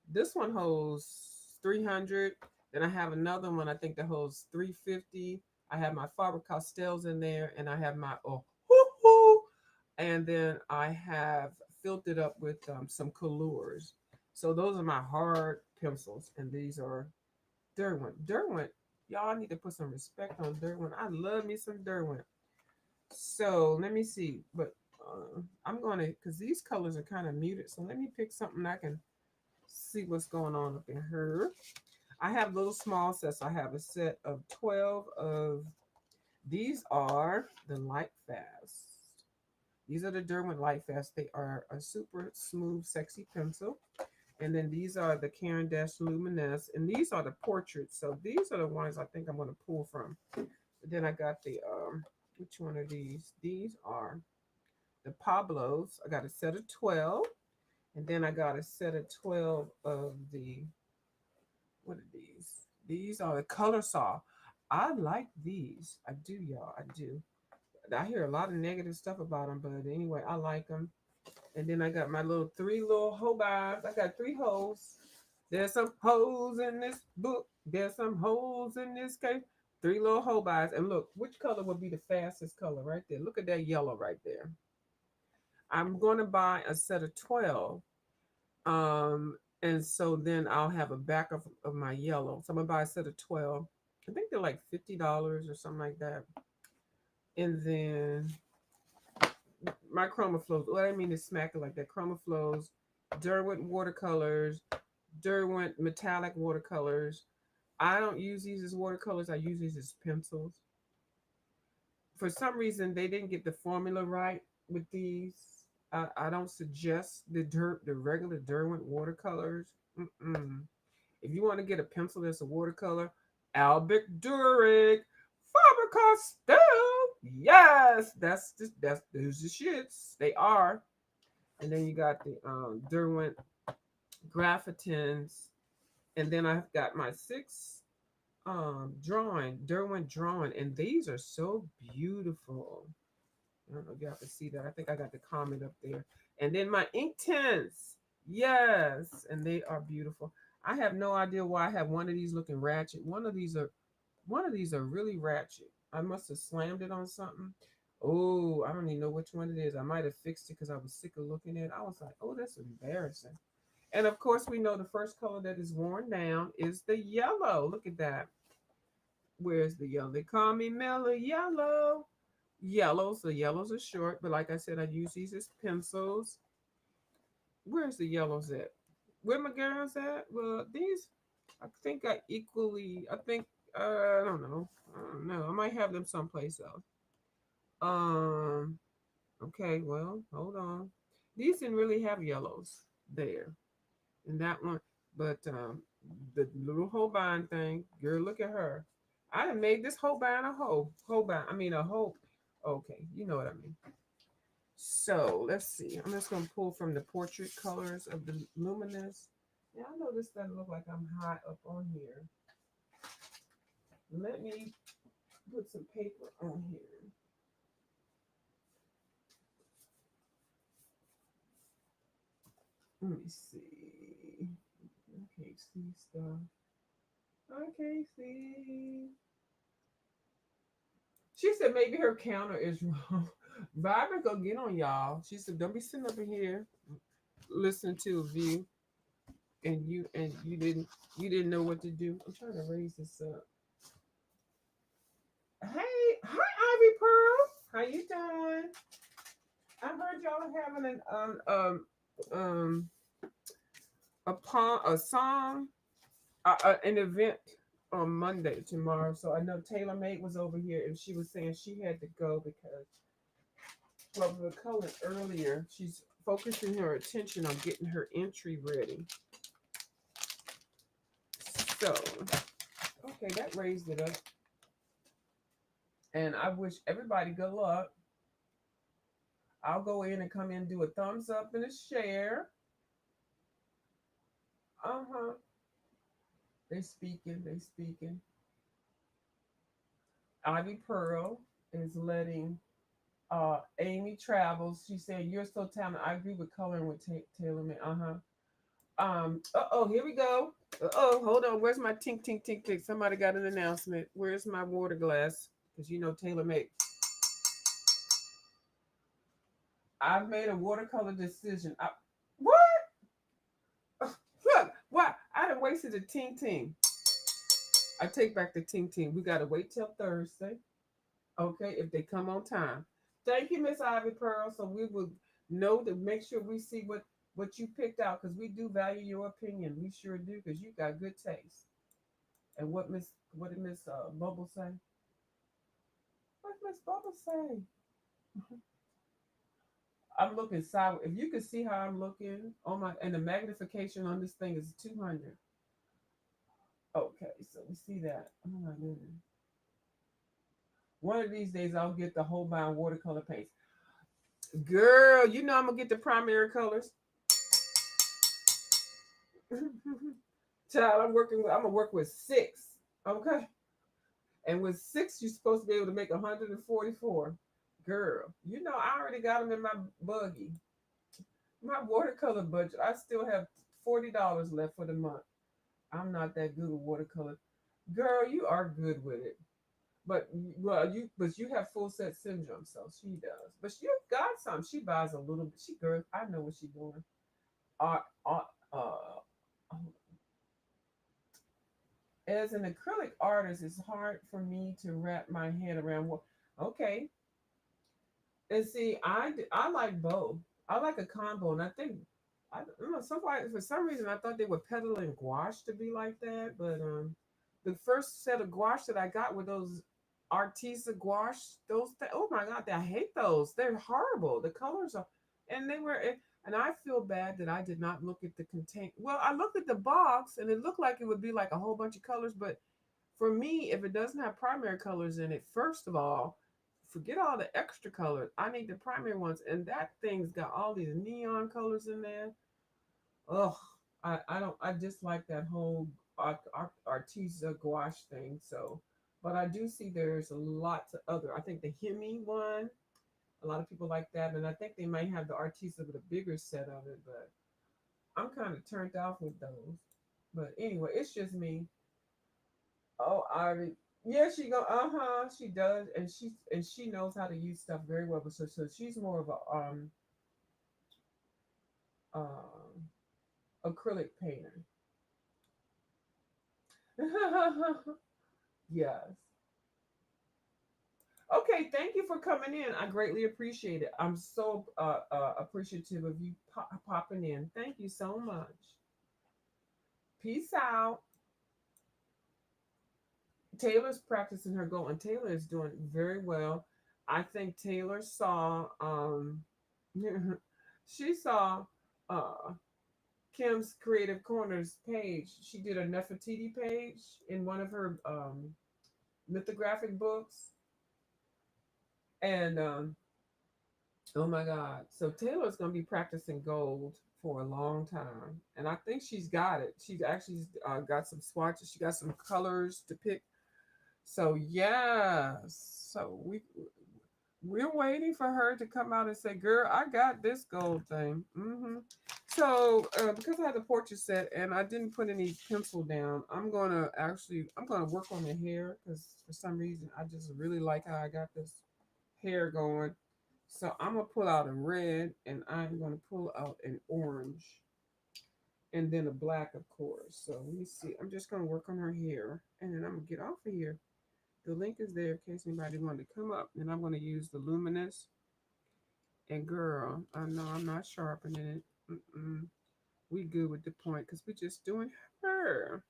This one holds 300. Then I have another one, I think that holds 350. I have my Faber-Castells in there, and I have my and then I have filled it up with some colors. So those are my hard pencils, and these are Derwent. Derwent, y'all need to put some respect on Derwent. I love me some Derwent. So let me see, but I'm gonna, because these colors are kind of muted. So let me pick something I can see what's going on up in here. I have little small sets. I have a set of 12 of these are the Light Fast. These are the Derwent Light Fast. They are a super smooth, sexy pencil. And then these are the Caran d'Ache Luminous. And these are the portraits. So these are the ones I think I'm going to pull from. Then I got the, which one are these? These are the Pablos. I got a set of 12. And then I got a set of 12 of the, what are these? These are the Color Saw. I like these. I do, y'all. I do. I hear a lot of negative stuff about them, but anyway, I like them. And then I got my little three little hobars. I got three holes. There's some holes in this book. There's some holes in this case. Three little hobars. And look, which color would be the fastest color right there? Look at that yellow right there. I'm going to buy a set of 12. And so then I'll have a back of my yellow. So I'm going to buy a set of 12. I think they're like $50 or something like that. And then my chroma flows. What I mean is smack it like that. Chroma flows, Derwent watercolors, Derwent metallic watercolors. I don't use these as watercolors. I use these as pencils. For some reason, they didn't get the formula right with these. I don't suggest the regular Derwent watercolors. Mm-mm. If you want to get a pencil that's a watercolor, Albert Durig, Faber-Castell. Yes, that's those the shits. They are. And then you got the Derwent Graphitins, and then I've got my 6 Derwent drawing, and these are so beautiful. I don't know if y'all can see that. I think I got the comment up there. And then my Inktense. Yes, and they are beautiful. I have no idea why I have one of these looking ratchet. One of these are really ratchet. I must have slammed it on something. Oh, I don't even know which one it is. I might have fixed it because I was sick of looking at it. I was like, oh, that's embarrassing. And of course, we know the first color that is worn down is the yellow. Look at that. Where's the yellow? They call me Mellow Yellow. Yellows. The yellows are short, but like I said, I use these as pencils. Where's the yellows at? Where my girls at? Well, these, I think I think, I don't know. I don't know. I might have them someplace else. Um, okay, well, hold on. These didn't really have yellows there. And that one, but the little Holbein thing, girl, look at her. I done made this Holbein a hoe. Holbein, I mean a hoe. Okay, you know what I mean. So let's see. I'm just gonna pull from the portrait colors of the luminous. Yeah, I know this doesn't look like I'm high up on here. Let me put some paper on here. Let me see. I can't see stuff. I can't see. She said maybe her counter is wrong. Barbara go get on y'all. She said, don't be sitting up in here listening to a view and you didn't know what to do. I'm trying to raise this up. Hey, hi Ivy Pearl. How you doing? I heard y'all are having um a song an event on Monday tomorrow. So I know Taylor Made was over here and she was saying she had to go because well, we were calling earlier. She's focusing her attention on getting her entry ready. So, okay, that raised it up. And I wish everybody good luck. I'll go in and come in and do a thumbs up and a share. Uh huh. They speaking. They speaking. Ivy Pearl is letting Amy Travels. She said, "You're so talented. I agree with coloring with Taylor Made." Uh huh. Here we go. Hold on. Where's my tink tink tink tink? Somebody got an announcement. Where's my water glass? Because you know Taylor Made. I've made a watercolor decision. What? Look, what? I done wasted a tink tink. I take back the tink tink. We gotta wait till Thursday. Okay, if they come on time. Thank you, Miss Ivy Pearl. So we will know to make sure we see what you picked out because we do value your opinion. We sure do because you got good taste. And what did Miss Bubble say? What did Miss Bubble say? I'm looking sideways. If you can see how I'm looking on my and the magnification on this thing is 200. Okay, so we see that. Oh my goodness. One of these days I'll get the whole bound watercolor paints. Girl, you know I'm gonna get the primary colors. Child, I'm gonna work with six. Okay. And with six, you're supposed to be able to make 144. Girl, you know I already got them in my buggy. My watercolor budget, I still have $40 left for the month. I'm not that good with watercolor. Girl, you are good with it. But you have full set syndrome, so she does. But she got some. She buys a little bit. She girl, I know what she's doing. Uh, uh, uh, as an acrylic artist, it's hard for me to wrap my head around what. Okay, and see, I like both. I like a combo, and I think I don't know. Somebody for some reason I thought they were peddling gouache to be like that, but the first set of gouache that I got were those Artisa gouache. Oh my god, I hate those. They're horrible. The colors are, and they were, and I feel bad that I did not look at the contain. Well, I looked at the box, and it looked like it would be like a whole bunch of colors, but for me, if it doesn't have primary colors in it, first of all, forget all the extra colors. I need the primary ones, and that thing's got all these neon colors in there. Ugh, I don't I dislike that whole Artisa gouache thing. So, but I do see there's a lot of other. I think the Hemi one, a lot of people like that, and I think they might have the Artisa with a bigger set of it. But I'm kind of turned off with those. But anyway, it's just me. Oh, I yeah, she go. She does, and she knows how to use stuff very well. But so she's more of a um acrylic painter. Yes. Okay, thank you for coming in. I greatly appreciate it. I'm so appreciative of you popping in. Thank you so much. Peace out. Taylor's practicing her goal, and Taylor is doing very well. I think Taylor saw she saw uh Kim's Creative Corners page. She did a Nefertiti page in one of her lithographic books, and oh my God! So Taylor's gonna be practicing gold for a long time, and I think she's got it. She's actually got some swatches. She got some colors to pick. So yeah, so we're waiting for her to come out and say, "Girl, I got this gold thing." So because I had the portrait set and I didn't put any pencil down, I'm gonna work on the hair because for some reason I just really like how I got this hair going. So I'm gonna pull out a red and I'm gonna pull out an orange and then a black, of course. So let me see. I'm just gonna work on her hair and then I'm gonna get off of here. The link is there in case anybody wanted to come up. And I'm gonna use the luminous. And girl, I know I'm not sharpening it. Mm-mm. We good with the point because we're just doing her.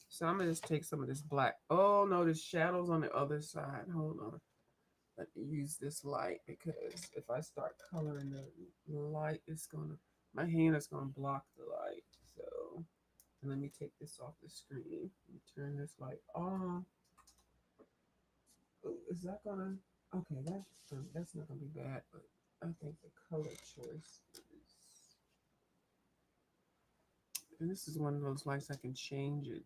So I'm gonna just take some of this black. Oh no, the shadows on the other side. Hold on. Let me use this light because if I start coloring the light, it's gonna my hand is gonna block the light. So and let me take this off the screen. Let me turn this light off. Oh, is that gonna okay, that's not gonna be bad, but I think the color choice is and this is one of those lights I can change it.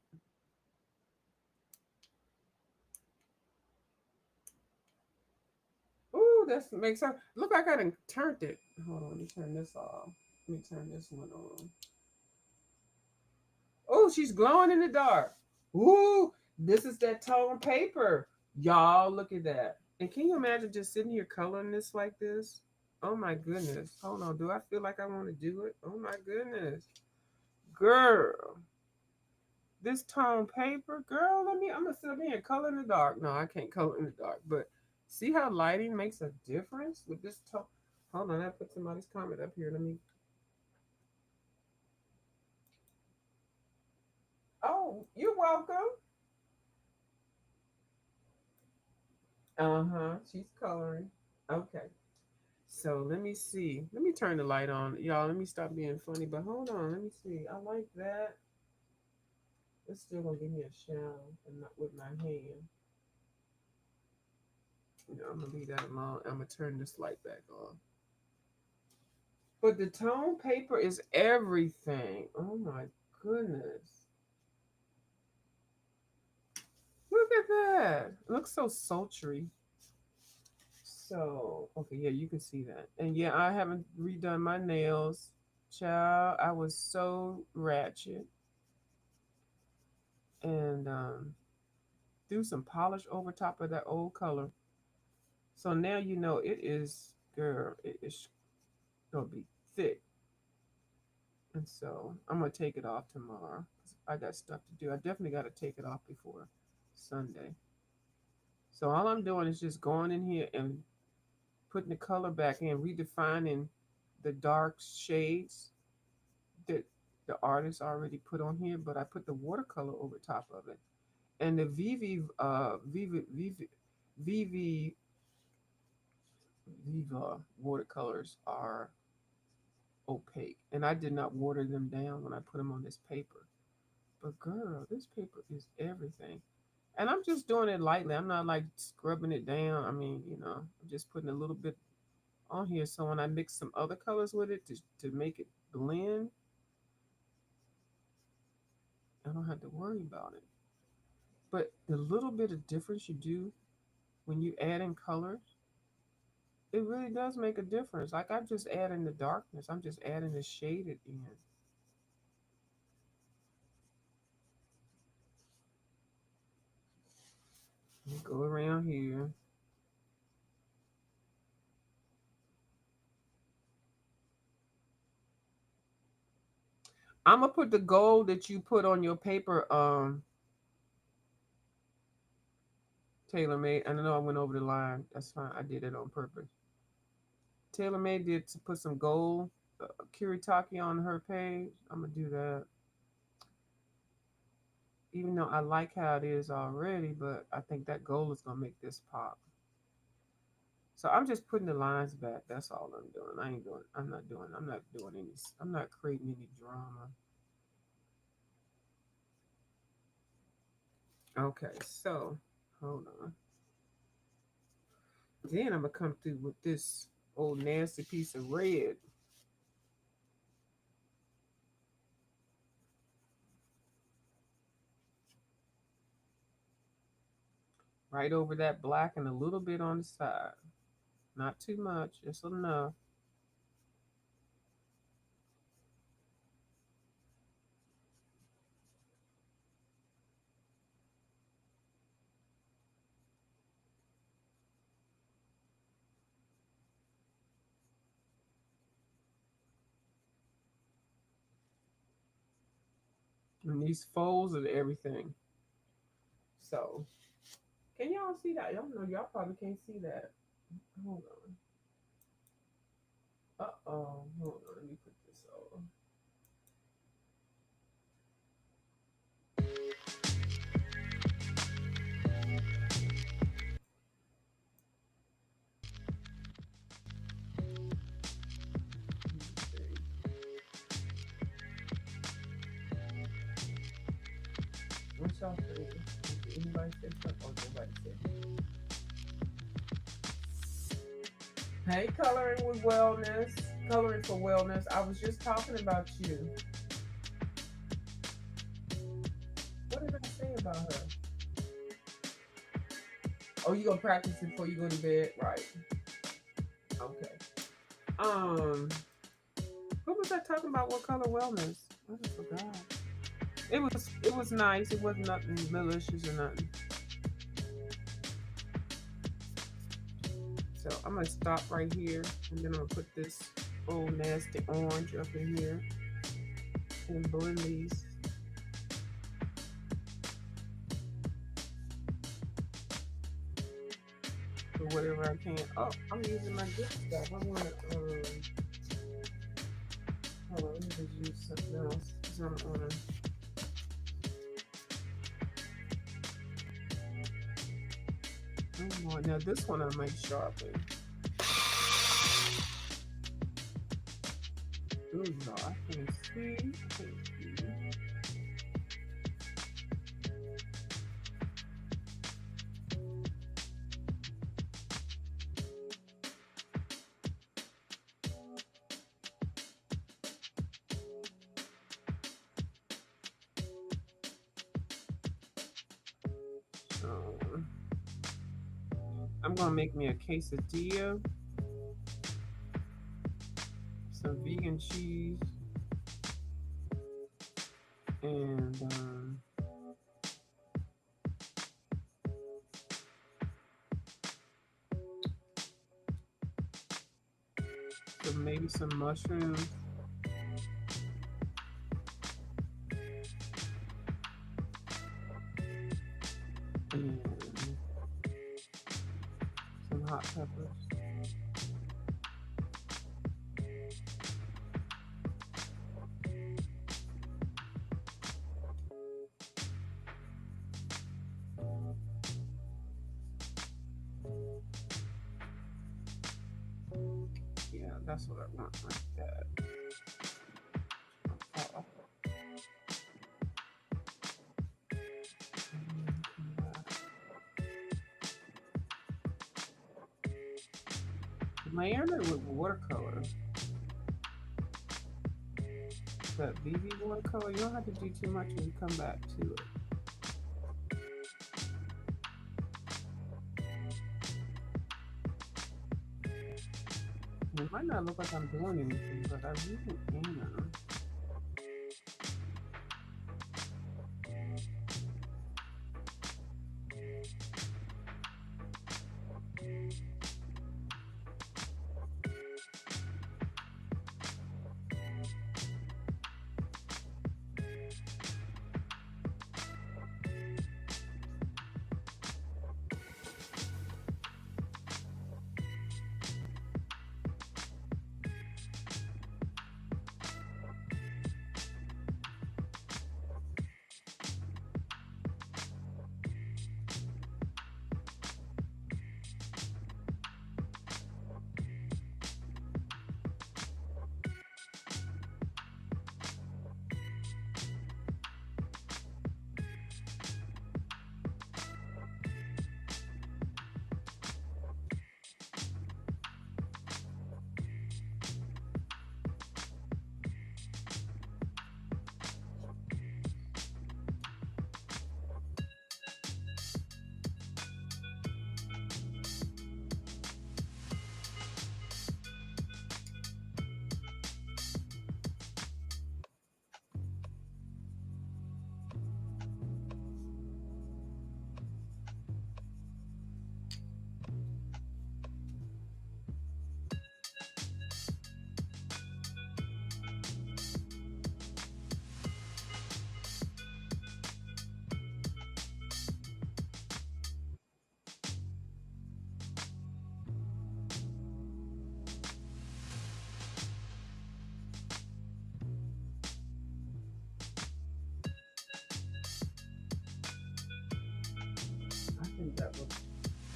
Ooh, that makes sense. Look, I gotta turned it. Hold on, let me turn this off. Let me turn this one on. Oh, she's glowing in the dark. Ooh, this is that tone paper. Y'all, look at that. And can you imagine just sitting here coloring this like this? Oh my goodness. Hold on. Do I feel like I want to do it? Oh my goodness. Girl, this tone paper, girl, I'm gonna sit up here and color in the dark. No, I can't color in the dark, but see how lighting makes a difference with this tone. Hold on, I put somebody's comment up here. Let me. Oh, you're welcome. Uh huh. She's coloring. Okay. So let me see. Let me turn the light on, y'all. Let me stop being funny. But hold on. Let me see. I like that. It's still gonna give me a shadow, and not with my hand. You know, I'm gonna leave that alone. I'm gonna turn this light back on. But the tone paper is everything. Oh my goodness. Look at that. It looks so sultry. So, okay, yeah, you can see that. And yeah, I haven't redone my nails. Child, I was so ratchet and threw some polish over top of that old color. So now you know it is, girl, it is gonna be thick. And so I'm gonna take it off tomorrow. 'Cause I got stuff to do. I definitely got to take it off before Sunday. So all I'm doing is just going in here and putting the color back in, redefining the dark shades that the artist already put on here, but I put the watercolor over top of it. And the Vivi Viva watercolors are opaque, and I did not water them down when I put them on this paper. But girl, this paper is everything. And I'm just doing it lightly. I'm not like scrubbing it down. I mean, I'm just putting a little bit on here so when I mix some other colors with it to make it blend, I don't have to worry about it. But the little bit of difference you do when you add in colors, it really does make a difference. Like I'm just adding the darkness. I'm just adding the shaded in. You go around here. I'm gonna put the gold that you put on your paper, Taylor made. I know I went over the line. That's fine. I did it on purpose. Taylor made did to put some gold Kiritaki on her page. I'm gonna do that. Even though I like how it is already, but I think that gold is gonna make this pop. So I'm just putting the lines back. That's all I'm doing. I ain't doing. I'm not doing any. I'm not creating any drama. Okay, so hold on. Then I'm gonna come through with this old nasty piece of red right over that black and a little bit on the side. Not too much, just enough. And these folds and everything. So, can y'all see that? Y'all know y'all probably can't see that. Hold on. Uh-oh. Hold on. Let me put this over. What's y'all think? Did anybody say something? Oh, nobody said. Hey, coloring with wellness. Coloring for wellness. I was just talking about you. What did I say about her? Oh, you gonna practice it before you go to bed, right? Okay. Um, what was I talking about? What color wellness? I forgot. It was nice. It wasn't nothing malicious or nothing. So I'm gonna stop right here, and then I'm gonna put this old nasty orange up in here and blend these. For whatever I can. Oh, I'm using my good stuff. I want to hold on, let me just use something else. So I'm on now this one I might sharpen. Ooh, no, I can't see. I can't see. I'm gonna make me a quesadilla, some vegan cheese, and maybe some mushrooms. And some hot peppers. Yeah, that's what I want like that. Oh. Layering it with watercolor. That BB watercolor, you don't have to do too much when you come back to it. It might not look like I'm doing anything, but I really am.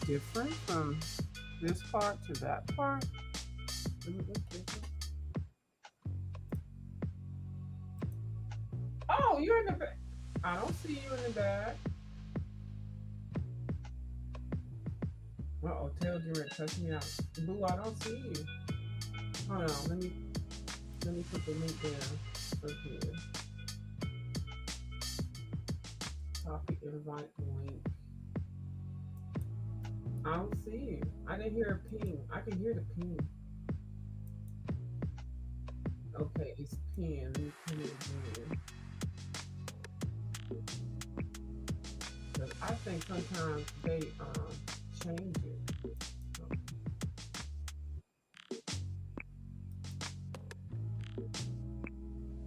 different from this part to that part? Let me look different. Oh, you're in the back. I don't see you in the back. Uh-oh, tail direct, cuss me out. Boo, I don't see you. Hold on, let me put the link down. Okay. Copy invite link. I don't see you. I didn't hear a ping. I can hear the ping. Okay, it's pinned. Let me pin it again. 'Cause I think sometimes they change it.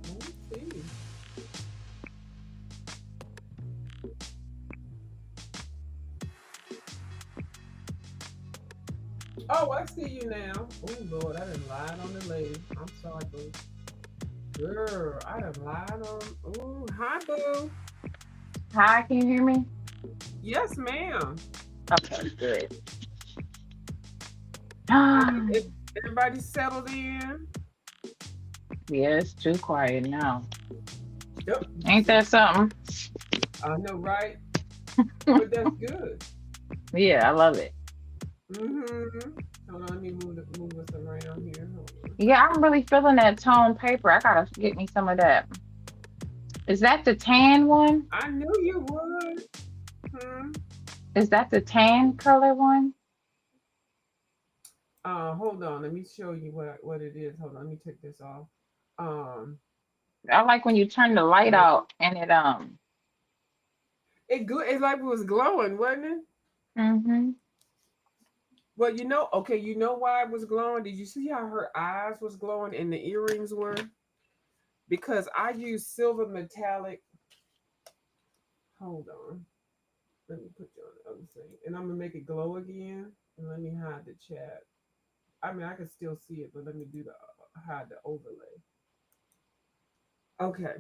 Let me see. Oh, I see you now. Oh Lord, I done lied on the lady. I'm sorry, boo. Girl, I done lied on. Ooh, hi, boo. Hi, can you hear me? Yes, ma'am. Okay, good. How Ah, everybody settled in? yeah, it's too quiet now. Yep. Ain't that something? I know, right? But that's good. Yeah, I love it. Mm-hmm. Hold on, let me move us around here. Hold on. Yeah, I'm really feeling that tone paper. I gotta get me some of that. Is that the tan one? I knew you would. Hmm. Is that the tan color one? Hold on. Let me show you what it is. Hold on. Let me take this off. Um, I like when you turn the light uh, out and it it's like it was glowing, wasn't it? mm-hmm. Well, okay, you know why it was glowing? Did you see how her eyes was glowing and the earrings were? Because I used silver metallic. Hold on. Let me put you on the other thing. And I'm gonna make it glow again. And let me hide the chat. I mean, I can still see it, but let me do the hide the overlay. Okay.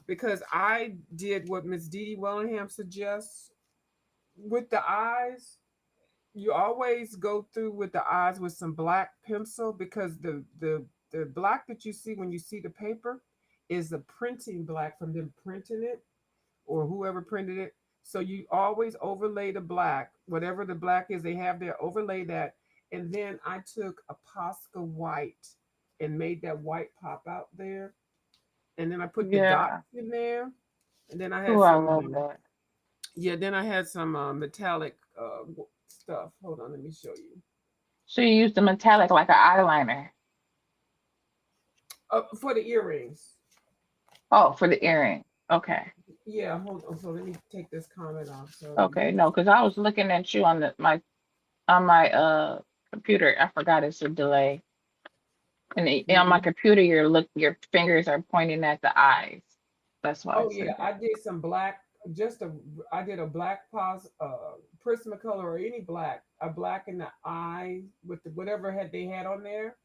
Because I did what Miss Dee Dee Wellingham suggests with the eyes. You always go through with the eyes with some black pencil because the black that you see when you see the paper is the printing black from them printing it or whoever printed it. So you always overlay the black, whatever the black is, they have there, overlay that. And then I took a Posca white and made that white pop out there. And then I put the dots Yeah. in there. And then I had Oh, I some, love that. yeah, then I had some metallic stuff. Hold on, let me show you. So you use the metallic like an eyeliner. For the earrings. Oh, for the earring. Okay. Yeah, hold on. So let me take this comment off. So Okay. No, because I was looking at you on my computer. I forgot it's a delay. And on my mhm. computer, your fingers are pointing at the eyes. That's why I Oh yeah, said that. I did some black. I did a black Prismacolor or any black, a black in the eye with whatever had they had on there,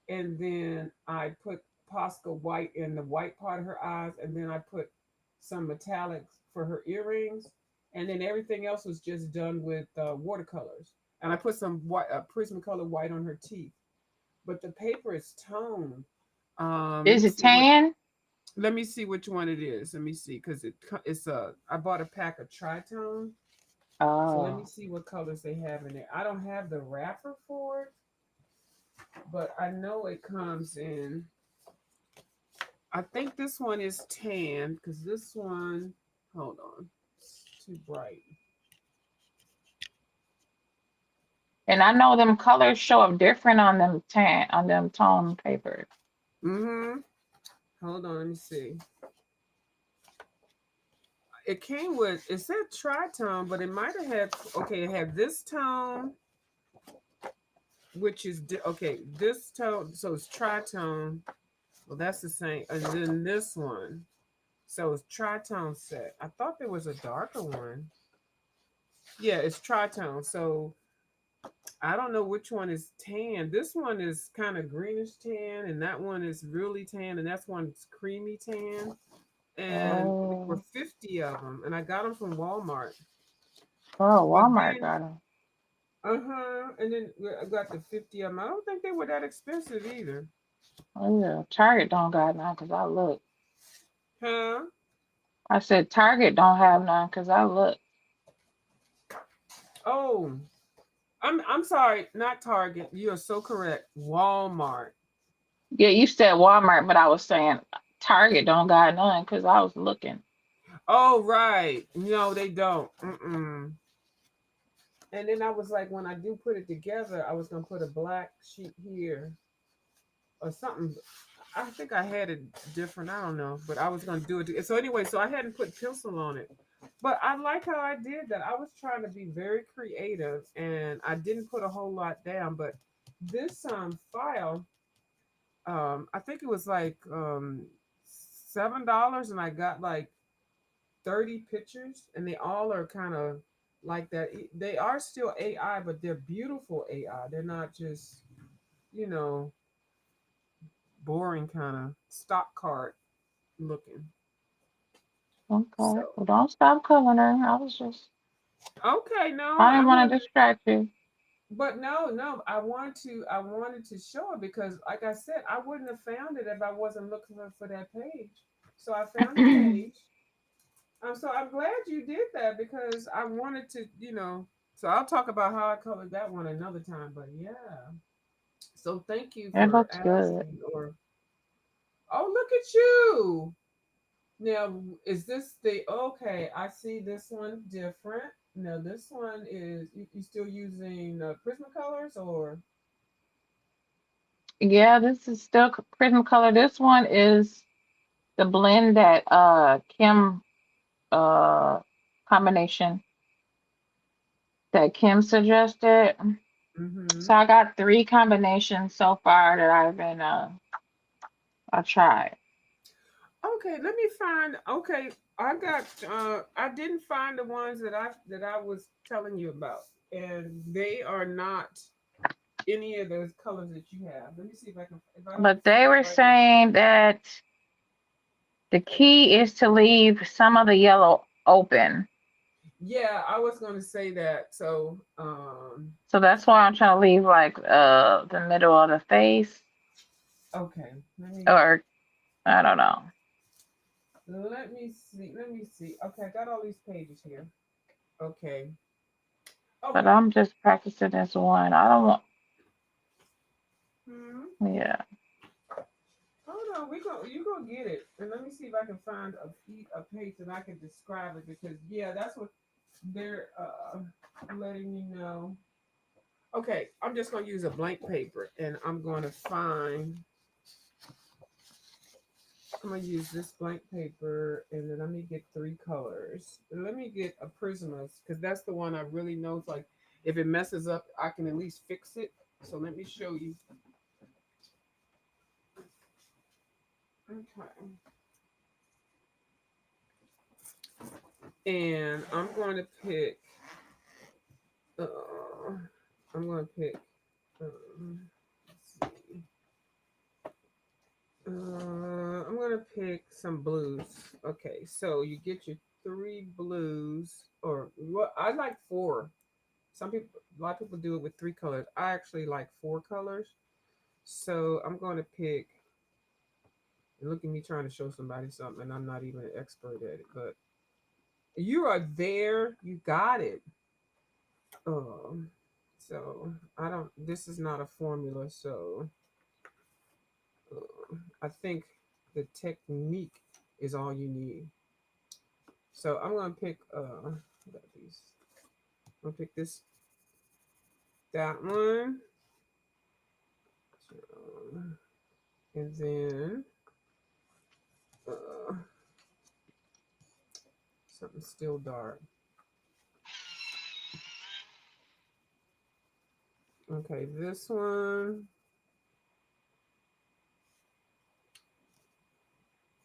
and then I put Posca white in the white part of her eyes, and then I put some metallics for her earrings, and then everything else was just done with watercolors, and I put some white Prismacolor white on her teeth. But the paper is toned. Let Is me it see what. tan? Let me see which one it is. Let me see because it's a. I bought a pack of tritone, so let me Oh, see what colors they have in there. I don't have the wrapper for it, but I know it comes in. I think this one is tan because this one. Hold on, it's too bright. and I know them colors show up different on them tone papers. Mm-hmm. Hold on, let me see. It came with. It said tritone, but it might have had. Okay, it had this tone, which is okay. This tone, so it's tritone. Well, that's the same. And then this one. So it's tritone set. I thought there was a darker one. Yeah, it's tritone. So I don't know which one is tan. This one is kind of greenish tan, and that one is really tan, and that's one's creamy tan. And there were Oh, 50 of them, and I got them from Walmart. Oh, But Walmart then, got them. and then I got the 50 I don't think they were that expensive either. Oh yeah, Target don't got none because I look. Huh? I said Target don't have none because I look. Oh, I'm sorry, not Target. You are so correct. Walmart. Yeah, you said Walmart, but I was saying Target don't got none because I was looking. Oh, right. No, they don't. Mm-mm. And then I was like, when I do put it together, I was gonna put a black sheet here or something. I think I had it different. I don't know, but I was gonna do it. So anyway, so I hadn't put pencil on it, but I like how I did that. I was trying to be very creative, and I didn't put a whole lot down. But this file, I think it was like $7, and I got like 30 pictures, and they all are kind of like that. They are still AI, but they're beautiful AI. They're not just you know boring kind of stock card looking. Okay, So well don't stop calling her. I was just, okay, no, I I didn't want want, to distract you. but no, I wanted to show it because, like I said, I wouldn't have found it if I wasn't looking for that page. So I found the page. So I'm glad you did that because I wanted to, So I'll talk about how I colored that one another time. But yeah, so thank you It for looks good. asking. Or oh, look at you. Now, is this the okay? I see this one different. Now, this one is you still using Prismacolors or Yeah, this is still Prismacolor. This one is the blend that Kim uh combination that Kim suggested. So mm-hmm. I got three combinations so far that I've tried. Okay, let me find. Okay, I got. I didn't find the ones that I was telling you about, and they are not any of those colors that you have. Let me see if I can. If I don't But see they it were right now. saying that the key is to leave some of the yellow open. Yeah, I was going to say that. So, So that's why I'm trying to leave like the middle of the face okay, let me or I don't know. let me see. Let me see. Okay, I got all these pages here. Okay, But okay. I'm just practicing this one. I don't want, Hmm. yeah. Hold on, you gonna get it, and let me see if I can find a page that I can describe it because yeah, that's what they're letting me know. Okay, I'm just gonna use a blank paper, and I'm gonna find. I'm gonna use this blank paper, and then let me get three colors. And let me get a Prismas because that's the one I really know. It's like if it messes up, I can at least fix it. So let me show you. Okay, and I'm going to pick. Uh, I'm going to pick. Let's see. I'm going to pick some blues. Okay, so you get your three blues, or what? I like four. Some people, a lot of people do it with three colors. I actually like four colors. So I'm going to pick. And look at me trying to show somebody something, and I'm not even an expert at it. But you are there. You got it. Um, so I don't. This is not a formula. So I think the technique is all you need. So I'm gonna pick. I got these. I'm gonna pick this. That one. And then uh, something still dark. Okay, this one.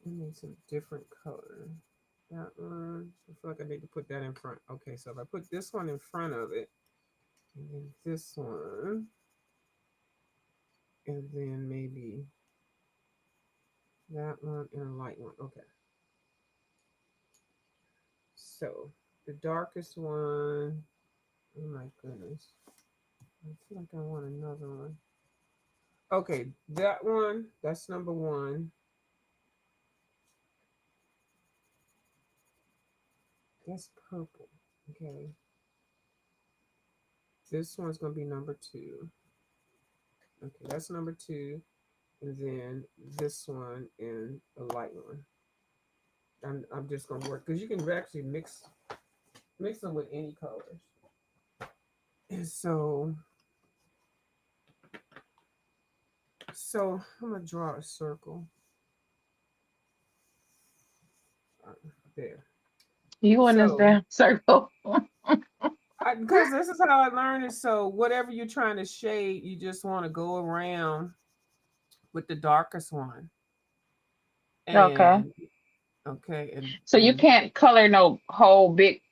I need some different color. That one. I feel like I need to put that in front. Okay, so if I put this one in front of it, and then this one, and then maybe that one and a light one. Okay. So the darkest one. Oh my goodness. I feel like I want another one. Okay, that one, that's number one. That's purple. Okay. This one's gonna be number two. Okay, that's number two. And then this one and a light one. I'm just gonna work because you can actually mix them with any colors. And so I'm gonna draw a circle. Uh, there. You in this So damn circle. because this is how I learned it. So whatever you're trying to shade, you just want to go around with the darkest one. Okay. And okay, So you and can't color no whole big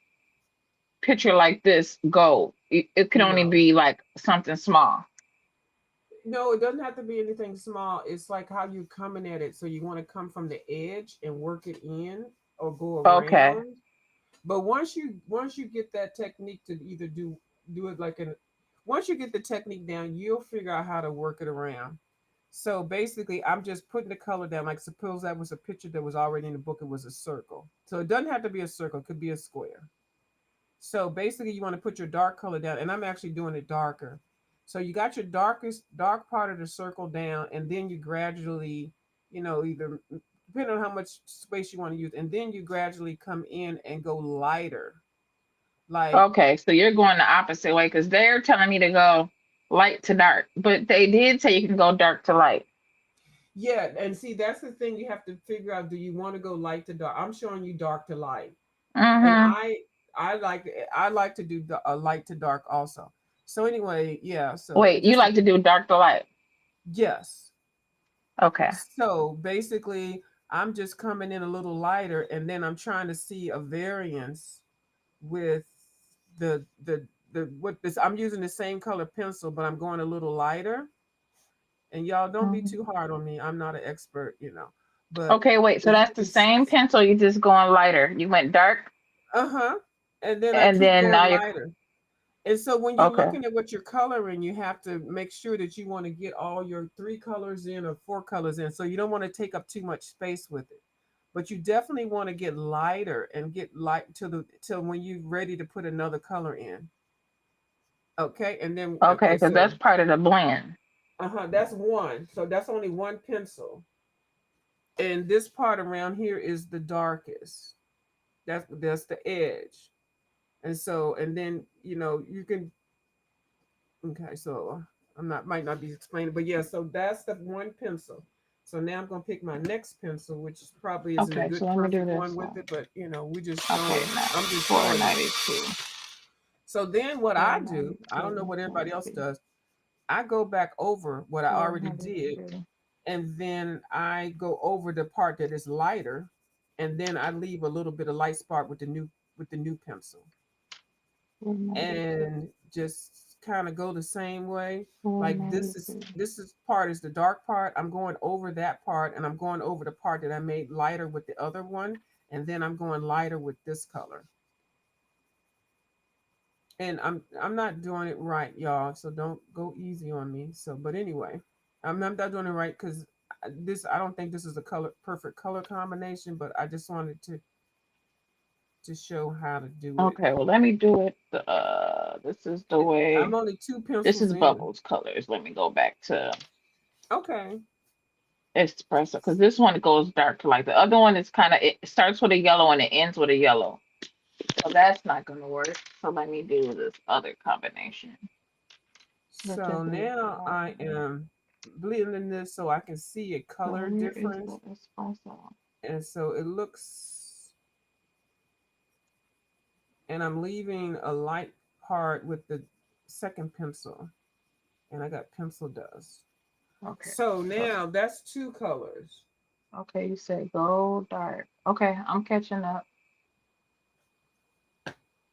picture like this gold. It can only no. be like something small. No, it doesn't have to be anything small. It's like how you're coming at it. So you want to come from the edge and work it in or go Okay. around. But once you get that technique to either do it like an once you get the technique down, you'll figure out how to work it around. So basically, I'm just putting the color down. Like suppose that was a picture that was already in the book. It was a circle. So it doesn't have to be a circle. It could be a square. So basically, you want to put your dark color down, and I'm actually doing it darker. So you got your dark part of the circle down, and then you gradually, either depending on how much space you want to use, and then you gradually come in and go lighter. Like, Okay. So you're going the opposite way because they're telling me to go light to dark, but they did say you can go dark to light. yeah, and see, that's the thing you have to figure out. Do you want to go light to dark? I'm showing you dark to light, and Mm-hmm. I like to do the light to dark also. So anyway, yeah. So Wait, you just like to do dark to light? yes. Okay. So basically, I'm just coming in a little lighter, and then I'm trying to see a variance with the what this. I'm using the same color pencil, but I'm going a little lighter. And y'all don't be Mhm. too hard on me. I'm not an expert. But Okay, wait. So if you that's the can, same pencil. You just going lighter. You went dark, uh-huh. And then I and keep then now going you're lighter. And so when you're okay. looking at what you're coloring, you have to make sure that you want to get all your three colors in or four colors in. So you don't want to take up too much space with it. But you definitely want to get lighter and get light till when you're ready to put another color in. Okay, and then Okay, okay, because that's so part of the blend. that's one. So that's only one pencil. And this part around here is the darkest. That's the edge. And so and then you can okay, so I'm not might not be explaining, but yeah, so that's the one pencil. So now I'm gonna pick my next pencil, which probably isn't a Okay, so good let me do perfect this one with one. it, but we just Okay, showing. nice. I'm just showing you. 492. So then what I do, I don't know 492. what Let's everybody else see. does. I go back over what I already did, 492. and then I go over the part that is lighter, and then I leave a little bit of light spot with the new pencil. 492. And just kind of go the same way. Like this is 492. this is part is the dark part. I'm going over that part and I'm going over the part that I made lighter with the other one. And then I'm going lighter with this color. And I'm not doing it right, y'all. So don't go easy on me. So but anyway, I'm not doing it right because this I don't think this is a color perfect color combination, but I just wanted to show how to do it. Okay, well let me do it. This is the I'm way. only two This pencils is in. bubbles colors. Let me go back to Okay. espresso because this one goes dark to light. The other one is kind of it starts with a yellow and it ends with a yellow. So that's not gonna work. So let me do this other combination. Which is So the now I am blending this so I can see a so color where is difference. the espresso? And so it looks, and I'm leaving a light part with the second pencil. And I got pencil dust. Okay. So So now that's two colors. okay, you said gold dark. Okay, I'm catching up.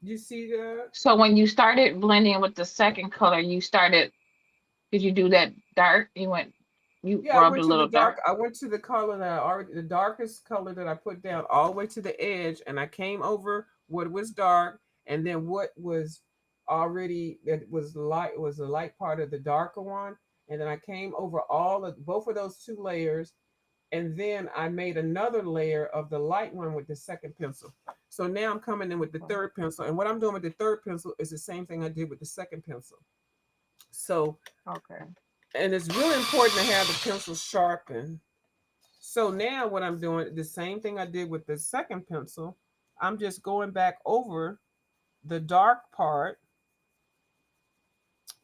You see that? So when you started blending with the second color, you started, did you do that dark? You Yeah, I rubbed went a to the little dark. dark. I went to the color that I already, the darkest color that I put down all the way to the edge, and I came over what was dark, and then what was already that was the light part of the darker one. And then I came over all of both of those two layers, and then I made another layer of the light one with the second pencil. So now I'm coming in with the third pencil, and what I'm doing with the third pencil is the same thing I did with the second pencil. So, Okay. and it's really important to have the pencil sharpened. So now what I'm doing, the same thing I did with the second pencil, I'm just going back over the dark part.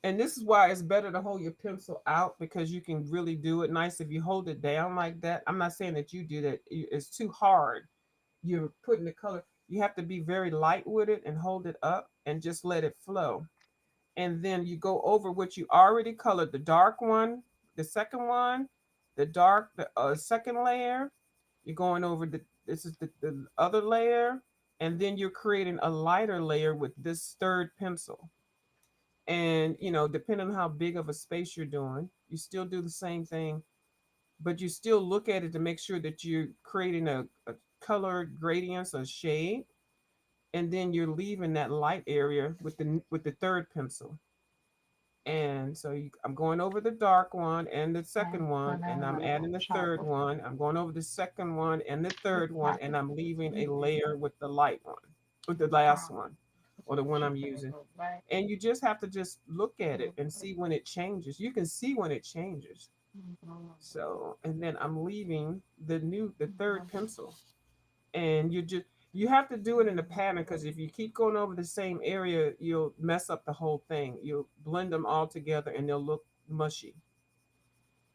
And this is why it's better to hold your pencil out, because you can really do it nice if you hold it down like that. I'm not saying that you do that. It's too hard. You're putting the color. You have to be very light with it and hold it up and just let it flow. And then you go over what you already colored, the dark one, the second one, the second layer. You're going over this is the other layer, and then you're creating a lighter layer with this third pencil. And depending on how big of a space you're doing, you still do the same thing, but you still look at it to make sure that you're creating a color gradients, a shade, and then you're leaving that light area with the third pencil. And so I'm going over the dark one and the Okay. second So one, and now I'm I'm gonna adding the third sharpen. one. I'm going over the second one and the It's third one, not and I'm leaving a easy. layer with the light one, with the last Oh, one, or the one she I'm said using. go back. And you just have to just look at it and see when it changes. You can see when it changes. So, and then I'm leaving the third pencil, and you have to do it in a pattern, because if you keep going over the same area, you'll mess up the whole thing. You'll blend them all together and they'll look mushy.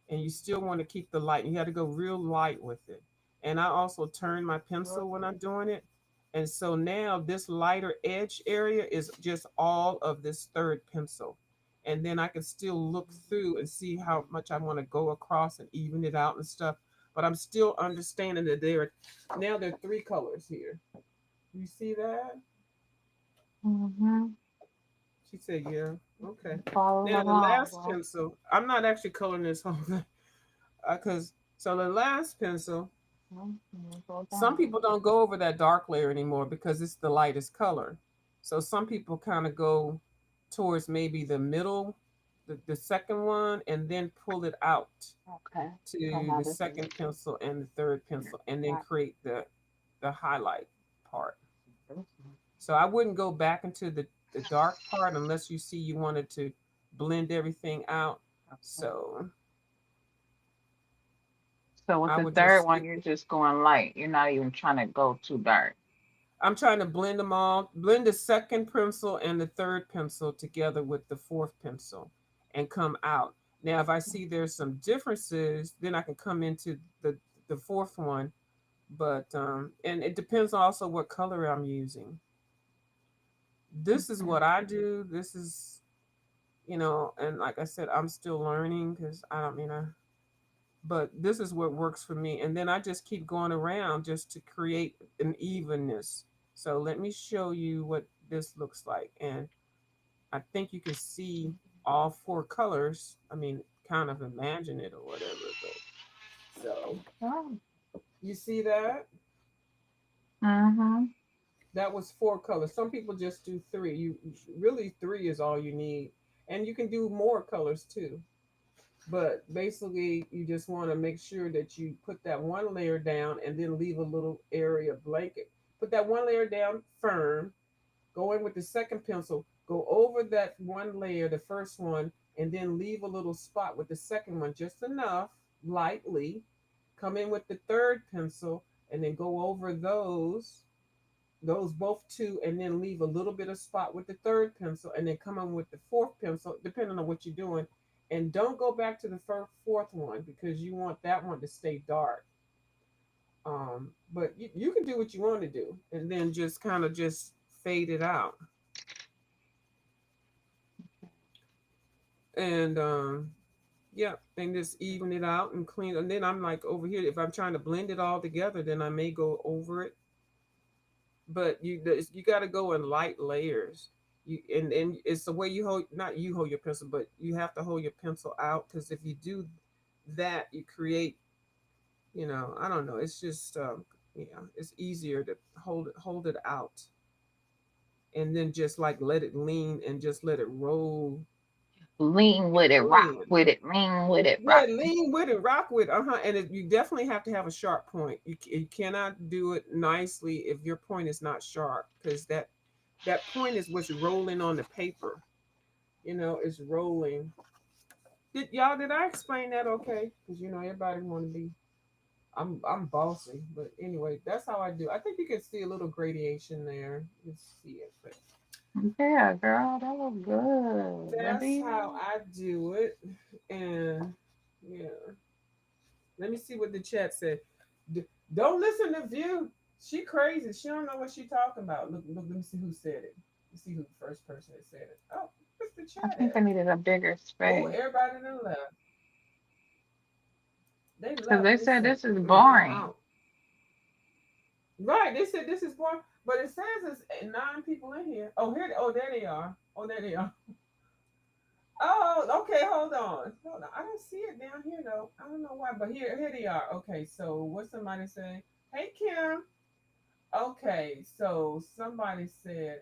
And you still want to keep the light. You have to go real light with it. And I also turn my pencil when I'm doing it. And so now this lighter edge area is just all of this third pencil. And then I can still look through and see how much I want to go across and even it out and stuff. But I'm still understanding that there are three colors here. You see that? Mm-hmm. She said, yeah. Okay. Follow Now the along, last bro. pencil, I'm not actually coloring this whole thing, because so the last pencil, Go some down. people don't go over that dark layer anymore because it's the lightest color. So some people kind of go towards maybe the middle, the second one, and then pull it out Okay. So to now the this is second pencil and the third pencil, and then not create the highlight part. this one. So I wouldn't go back into the dark part unless you see you wanted to blend everything out. Okay. So So with I the would just third one, stick. you're just going light. You're not even trying to go too dark. I'm trying to blend them all, blend the second pencil and the third pencil together with the fourth pencil and come out. Now, if I see there's some differences, then I can come into the fourth one. But and it depends also what color I'm using. This is Okay. what I do. This is, and like I said, I'm still learning, because I don't mean I but this is what works for me. And then I just keep going around just to create an evenness. So let me show you what this looks like. And I think you can see all four colors. I mean, kind of imagine it or whatever. But so Oh. you see that? Mm-hmm. That was four colors. Some people just do three. You really, three is all you need. And you can do more colors too. But basically, you just want to make sure that you put that one layer down and then leave a little area blanket. Put that one layer down firm, go in with the second pencil, go over that one layer, the first one, and then leave a little spot with the second one, just enough, lightly. Come in with the third pencil and then go over those both two, and then leave a little bit of spot with the third pencil, and then come on with the fourth pencil, depending on what you're doing. And don't go back to the fourth one, because you want that one to stay dark. But you can do what you want to do, and then just kind of just fade it out. And yeah, and just even it out and clean. And then I'm like over here, if I'm trying to blend it all together, then I may go over it. But you got to go in light layers. And it's the way you hold, not you hold your pencil, but you have to hold your pencil out, because if you do that, you create, I don't know, it's just yeah, it's easier to hold it out. and then just like let it lean and just let it roll Lean and with it, rock blend. with it, lean with it, Yeah, rock. lean with it, rock with, and you definitely have to have a sharp point. You cannot do it nicely if your point is not sharp, because that point is what's rolling on the paper. It's rolling. Did I explain that okay? Because everybody want to be. I'm bossy, but anyway, that's how I do. I think you can see a little gradation there. Let's see it, but Yeah, girl, that was good, that's baby. how I do it. And yeah, let me see what the chat said. D- don't listen to View. She crazy. She don't know what she talking about. Look. Let me see who said it. Let's see who the first person that said it. Oh, what's the I chat think I at? needed a bigger Oh, space everybody done left. They because left. they They said said, this is I'm boring. out. Right. They said this is one, but it says it's nine people in here. Oh, here. Oh, there they are. Oh, there they are. Oh, okay. Hold on. Hold on. I don't see it down here though. I don't know why, but here they are. Okay. So what somebody say? Hey, Kim. Okay. So somebody said,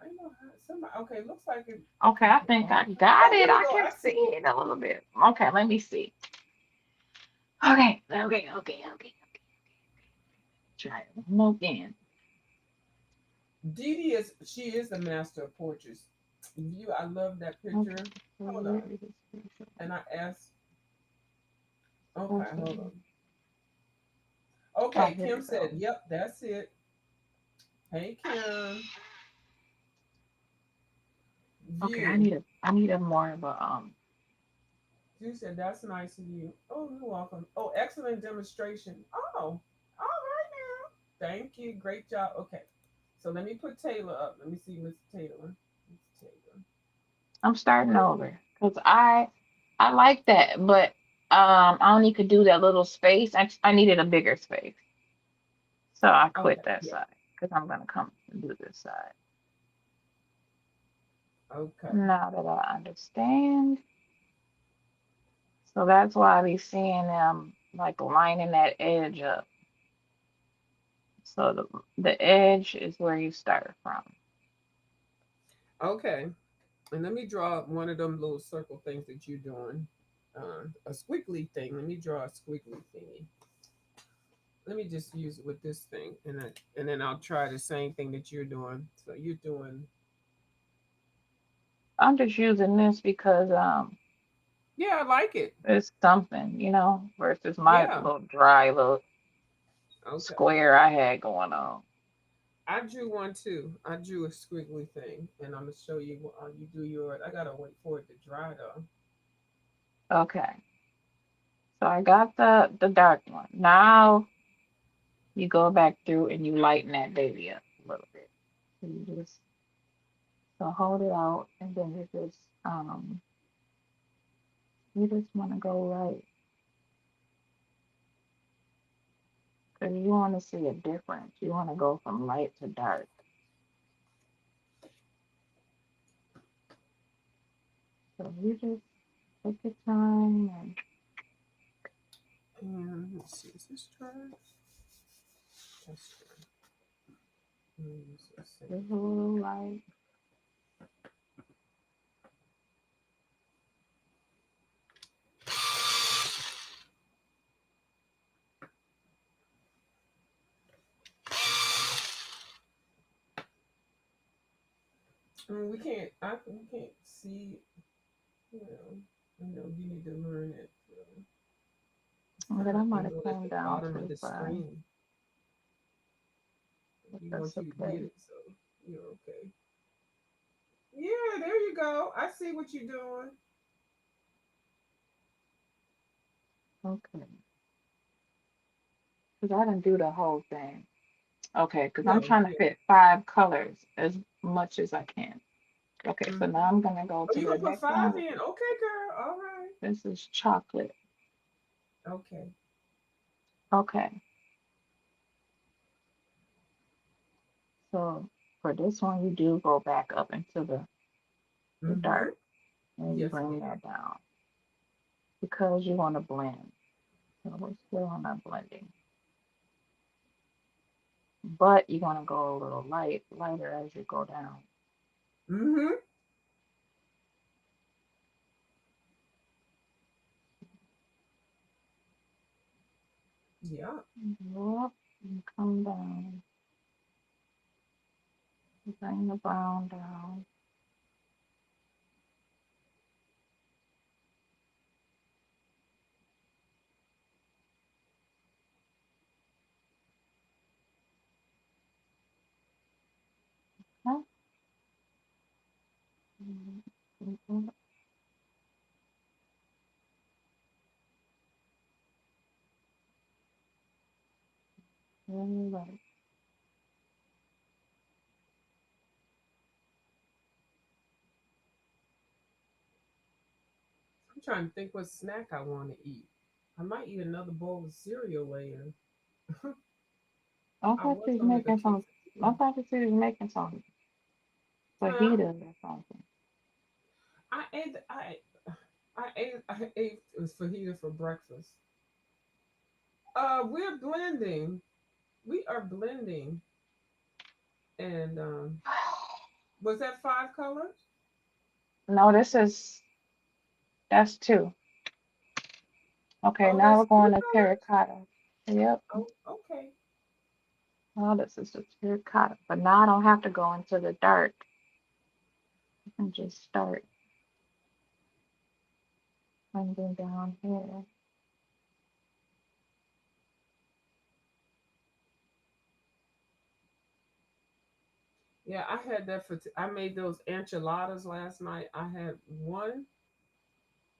I know how, somebody. Okay. Looks like it. Okay, I Okay. think I Oh, got oh, it. here we I go. can I see see. it a little bit. Okay, let me see. Okay. Try it one more again. Dee Dee she is the master of portraits. View. I love that Okay, picture. so Hold where on. is this? And I asked. Okay. Okay. Hold on. Oh, Okay, here Kim we go. said, "Yep, that's it." Hey, Kim. Okay, View. I need a more of a You said that's nice of you. Oh, you're welcome. Oh, excellent demonstration. Oh, all right now. Thank you. Great job. Okay, so let me put Taylor up. Let me see, Miss Taylor. Miss Taylor. I'm starting Where's Miss? over because I like that, but I only could do that little space. I needed a bigger space. So I Okay. quit that Yeah. side because I'm gonna come and do this side. Okay. Now that I understand. So that's why I be seeing them like lining that edge up. So the edge is where you start from. Okay. And let me draw one of them little circle things that you're doing. A squiggly thing. Let me draw a squiggly thingy. Let me just use it with this thing, and then I'll try the same thing that you're doing. So you're doing, I'm just using this because yeah, I like it. it's something, versus my Yeah, little dry little okay. square I had going on. I drew one too. I drew a squiggly thing, and I'm gonna show you. You do yours. I gotta wait for it to dry though. Okay. So I got the dark one. Now you go back through and you lighten that baby up a little bit. So you just so hold it out and then you just want to go right because you want to see a difference. You want to go from light to dark. So you just take your time and And let's see, is this dry? That's dry. Use the same just a thing. little light. We can't. We can't see. You know, I know you need to learn it. It's And then kind I of might have angled at came the down bottom of too the far, screen. but We that's want you to get okay. it, so you're okay. Yeah, there you go. I see what you're doing. Okay. Because I didn't do the whole thing. Okay, because I'm No, trying to yeah. fit 5 colors as much as I can. Okay, so now Mm-hmm. I'm gonna go Oh, to you the gonna put next five one. in? Okay, girl. All right. This is chocolate. Okay. Okay, so for this one, you do go back up into the Mm-hmm. dark and you Yes, bring ma'am. that down because you want to blend. So we're still on our blending. but you're gonna go a little lighter as you go down. Mm-hmm. Yeah. Go up and come down. Bring the brown down. Okay. Mhm. Right. I'm trying to think what snack I want to eat. I might eat another bowl of cereal later. I I thought was you was on the making some. I quesadilla. thought you said you was making some Huh? fajitas or something. I ate. I ate it was fajita for breakfast. We're blending. We are blending, and was that 5 colors? No, that's two. Okay, Oh, now that's we're two going to colors. terracotta. Yep. Oh, okay. Oh, this is the terracotta. But now I don't have to go into the dark. I can just start blending down here. Yeah, I had that for. I made those enchiladas last night. I had one.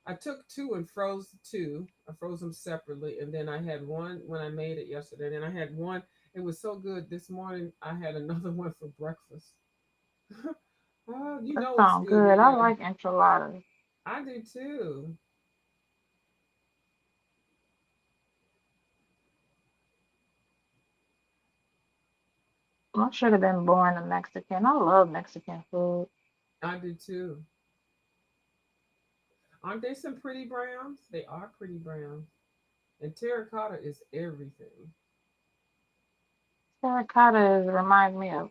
I took two and froze two. I froze them separately, and then I had one when I made it yesterday. Then I had one. It was so good this morning. I had another one for breakfast. Oh, you That know it's sounds good good. when I you. like enchiladas. I do too. I should have been born a Mexican. I love Mexican food. I do too. Aren't they some pretty browns? They are pretty browns. And terracotta is everything. Terracotta remind me of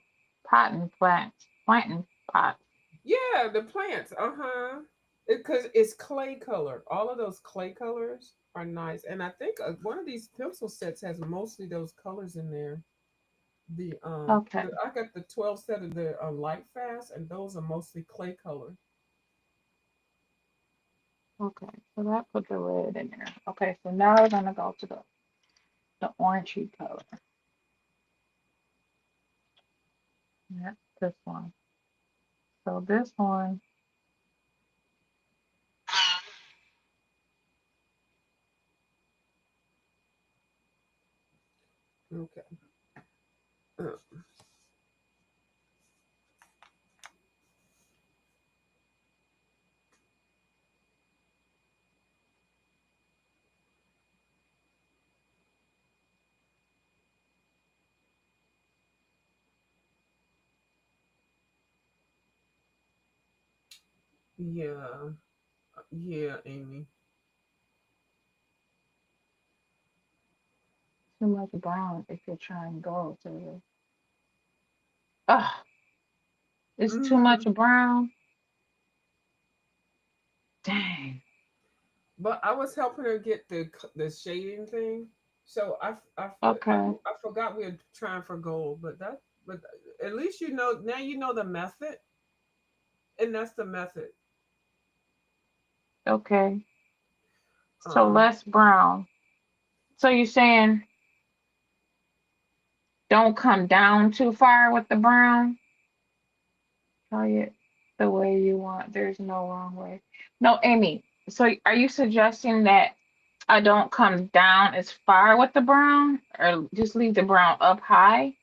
potting plants, planting pots. Yeah, the plants. Uh-huh. Because it's clay color. All of those clay colors are nice. And I think one of these pencil sets has mostly those colors in there. Okay, I got the 12 set of the light fast, and those are mostly clay color. okay. So that put the red in there. Okay, so now we're gonna go to the orangey color. That's this one. So this one, Okay. Uh, yeah. Yeah, Amy. too much brown if you're trying to go to the. Ugh, it's too much Hmm. brown. Dang. But I was helping her get the shading thing. So Okay, I forgot we were trying for gold, but at least you know now you know the method, and that's the method. okay. So Um, less brown. So you're saying don't come down too far with the brown? Try it the way you want. There's no wrong way. No, Amy. So are you suggesting that I don't come down as far with the brown or just leave the brown up high?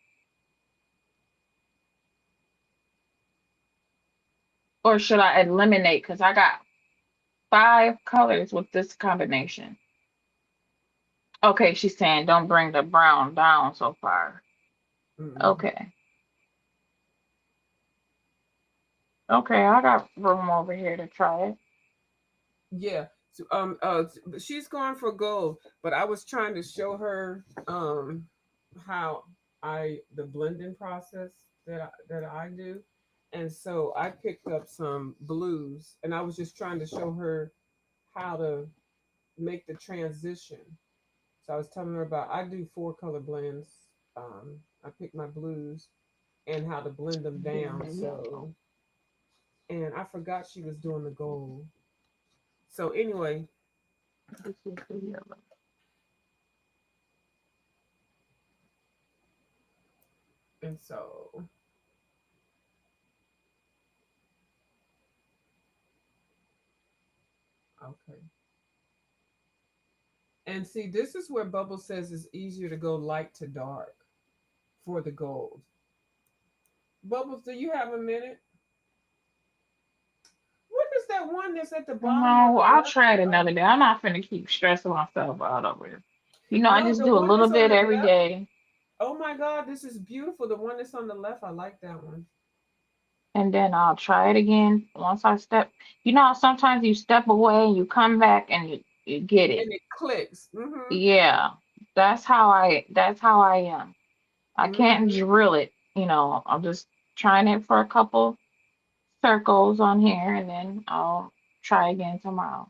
Or should I eliminate? Because I got 5 colors with this combination. Okay, she's saying don't bring the brown down so far. mm, Okay. Okay, I got room over here to try it. yeah. So, she's going for gold, but I was trying to show her how. the blending process that I do. And so I picked up some blues and I was just trying to show her how to make the transition. So I was telling her about I do four color blends. I pick my blues and how to blend them Then down. the yellow. So and I forgot she was doing the gold. So anyway, This is the yellow. and so okay. And see, this is where Bubble says it's easier to go light to dark for the gold. Bubbles, do you have a minute? What is that one that's at the bottom on No, the I'll left? try it another day. I'm not finna keep stressing myself out over it. I No, just the do a one little that's on bit the every left. day, Oh my God, this is beautiful. The one that's on the left, I like that one. and then I'll try it again once I step. How sometimes you step away and you come back and you get it. And it clicks. Yeah, that's how I am. I can't Mm-hmm. drill it. I'm just trying it for a couple circles on here, and then I'll try again tomorrow.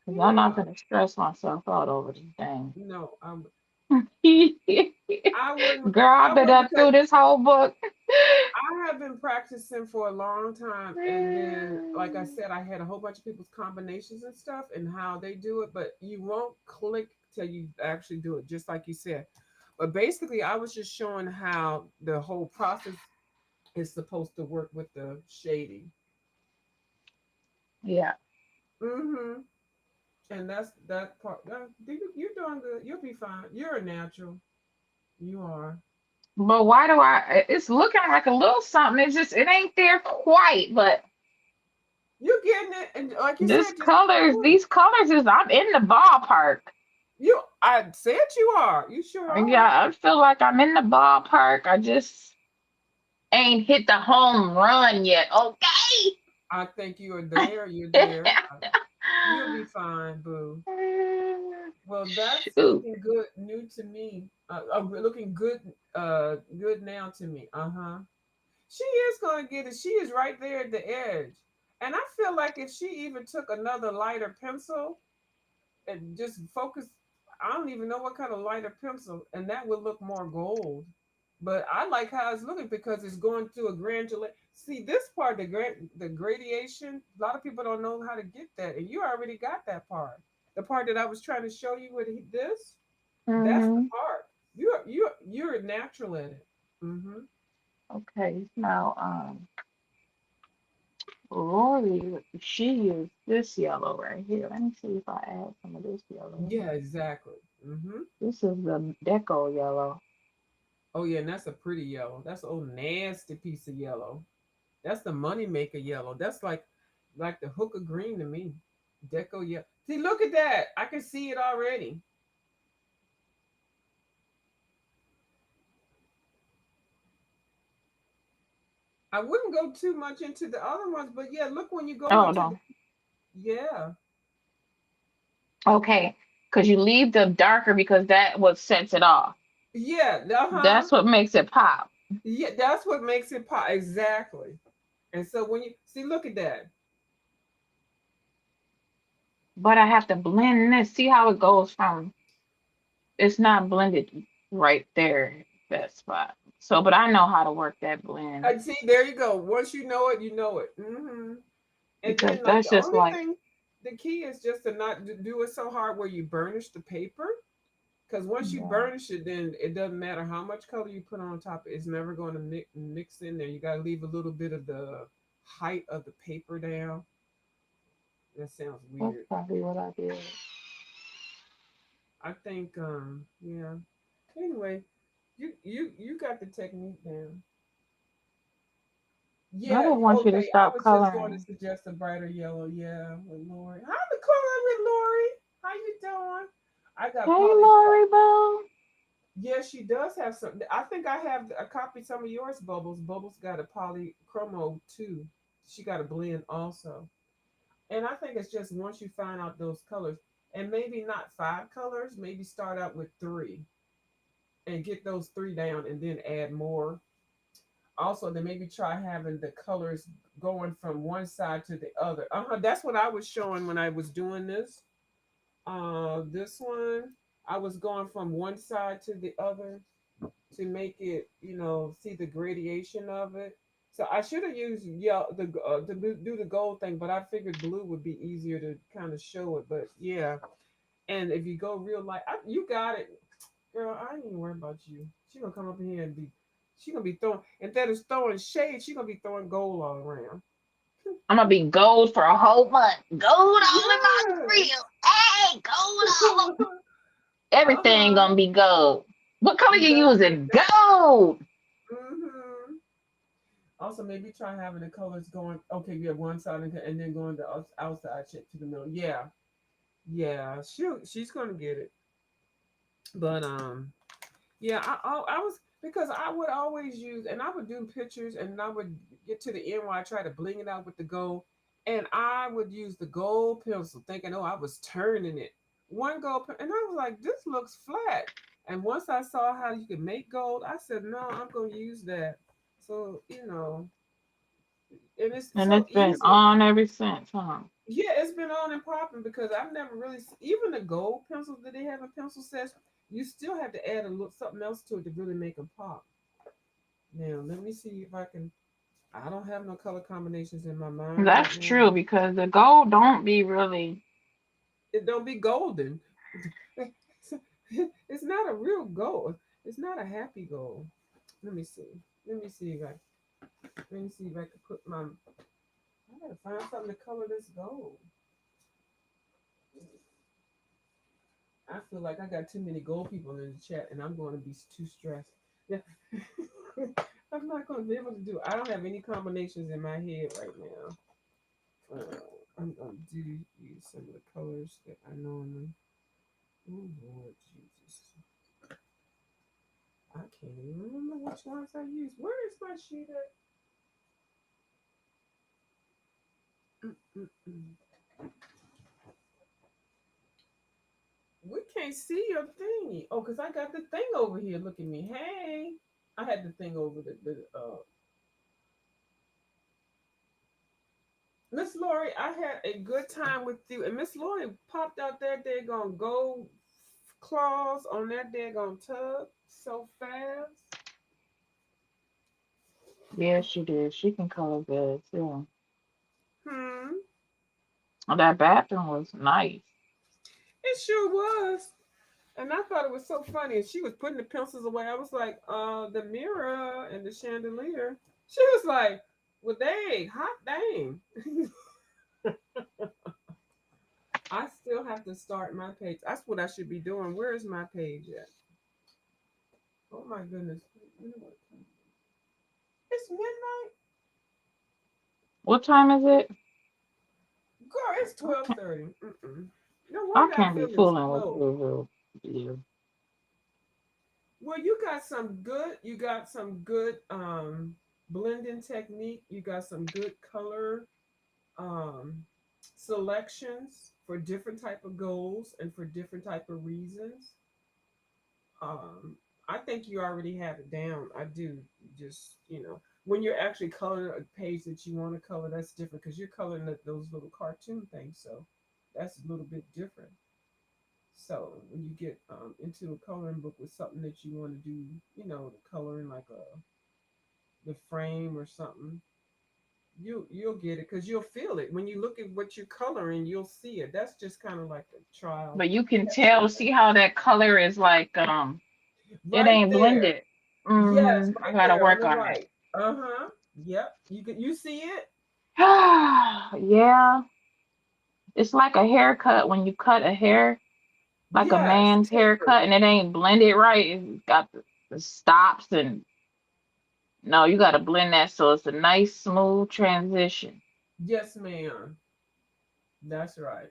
Because I'm not Yeah. gonna stress myself out over this thing. No, Girl, I wouldn't. I've I been would up because through this whole book. I have been practicing for a long time, and then, like I said, I had a whole bunch of people's combinations and stuff and how they do it, but you won't click till you actually do it, just like you said. But basically, I was just showing how the whole process is supposed to work with the shading. Yeah. Mm-hmm. And that's that part. You're doing good. You'll be fine. You're a natural. You are. But why do it's looking like a little something. It ain't there quite, but You're getting it, and like you this said, just keep colors, doing it. these colors I'm in the ballpark. I said you are. You sure Yeah, are. I feel like I'm in the ballpark. I just ain't hit the home run yet. Okay. I think you are there. You're there. You'll be fine, boo. Well, that's Shoot. looking good. New to me. Looking good. Good now to me. Uh huh. She is gonna get it. She is right there at the edge, and I feel like if she even took another lighter pencil and just focus, I don't even know what kind of lighter pencil, and that would look more gold. But I like how it's looking because it's going through a graduate. See this part, the gradation. A lot of people don't know how to get that, and you already got that part. The part that I was trying to show you with this, that's the Hmm. part. You're natural at it. Mm-hmm. Okay, now Lori, she used this yellow right here. Let me see if I add some of this yellow. Yeah, exactly. Mm-hmm. This is the deco yellow. Oh yeah, and that's a pretty yellow. That's a old nasty piece of yellow. That's the money maker yellow. That's like the hooker green to me. Deco yellow. See, look at that. I can see it already. I wouldn't go too much into the other ones, but yeah, look when you go Oh into the no. yeah. Okay, because you leave the darker because that what sets it off. Yeah, uh-huh. That's what makes it pop. Yeah, that's what makes it pop. Exactly. And so when you see, look at that. But I have to blend this. See how it goes from it's not blended right there, that spot. So, but I know how to work that blend See, there you go. Once you know it, you know it. And because then, like, that's the just only like, thing, the key is just to not do it so hard where you burnish the paper. Because once you yeah, burnish it, then it doesn't matter how much color you put on top, it's never going to mix in there. You got to leave a little bit of the height of the paper down. That sounds that's weird. probably what I did. I think, yeah. Anyway, you got the technique down. I Yeah, didn't want you to okay. I stop was just going to coloring. suggest a brighter yellow. Yeah, with Lori. How the color with Lori? How you doing? I got Hey, poly. Lori Bell. Yeah, she does have some. I think I have a copy of some of yours, Bubbles. Bubbles got a polychromo too. She got a blend also. And I think it's just once you find out those colors, and maybe not five colors, maybe start out with three and get those three down and then add more. Also, then maybe try having the colors going from one side to the other. That's what I was showing when I was doing this. This one, I was going from one side to the other to make it, see the gradation of it. So I should have used do the gold thing, but I figured blue would be easier to kind of show it. But yeah, and if you go real light, you got it, girl. I ain't even worried about you. She gonna come up in here and be, she gonna be throwing, instead of throwing shade, she gonna be throwing gold all around. I'm gonna be gold for a whole month. Gold all in my Yes. grill. Hey, gold all. Everything Uh-huh. gonna be gold. What color You you better get using? that. Gold. Hmm. Also, maybe try having the colors going. Okay, you have one side and then going the outside check to the middle. Yeah, yeah. She's gonna get it. But yeah. I was, because I would always use, and I would do pictures, and I would get to the end where I try to bling it out with the gold, and I would use the gold pencil, thinking, oh, I was turning it. One gold, and I was like, this looks flat. And once I saw how you could make gold, I said, no, I'm gonna use that. So and it's And so it's been easy. on ever since, huh? Yeah, it's been on and popping because I've never really even the gold pencils that they have in pencil sets. You still have to add a little something else to it to really make them pop. Now let me see if I can. I don't have no color combinations in my mind right That's now. true because the gold don't be really. It don't be golden. It's not a real gold. It's not a happy gold. Let me see. Let me see if I. Let me see if I can put my. I gotta find something to color this gold. I feel like I got too many gold people in the chat, and I'm going to be too stressed. Yeah. I'm not going to be able to do. I don't have any combinations in my head right now. I'm going to use some of the colors that I normally. Oh Lord Jesus! I can't even remember which ones I use. Where is my sheet at? Mm-mm-mm. We can't see your thingy. Oh, because I got the thing over here. Look at me. Hey, I had the thing over the. Miss Lori, I had a good time with you. And Miss Lori popped out there, they're gonna go claws on that daggone tub so fast. Yeah, she did. She can color good too. Hmm. Oh, that bathroom was nice. It sure was. And I thought it was so funny. And she was putting the pencils away. I was like, the mirror and the chandelier. She was like, well, dang, hot dang. I still have to start my page. That's what I should be doing. Where is my page at? Oh my goodness. It's midnight. What time is it? Girl, it's I 12:30. No I wonder I'm can't be feeling fooling with slow. you. Well, you got some good. You got some good blending technique. You got some good color um selections for different type of goals and for different type of reasons. Um, I think you already have it down. I do. Just when you're actually coloring a page that you want to color, that's different because you're coloring those little cartoon things. So that's a little bit different. So when you get into a coloring book with something that you want to do, the coloring like the frame or something, you'll get it because you'll feel it when you look at what you're coloring. You'll see it. That's just kind of like a trial But you can test tell, run. see how that color is like it Right ain't there. blended. Yes, I right gotta there on work the on it. right. Uh huh. Yep. You see it? Yeah, it's like a haircut when you cut a hair, like a Yes. man's Tapered. haircut, and it ain't blended right. It's got the stops and no, you gotta blend that so it's a nice smooth transition. Yes, ma'am. That's right.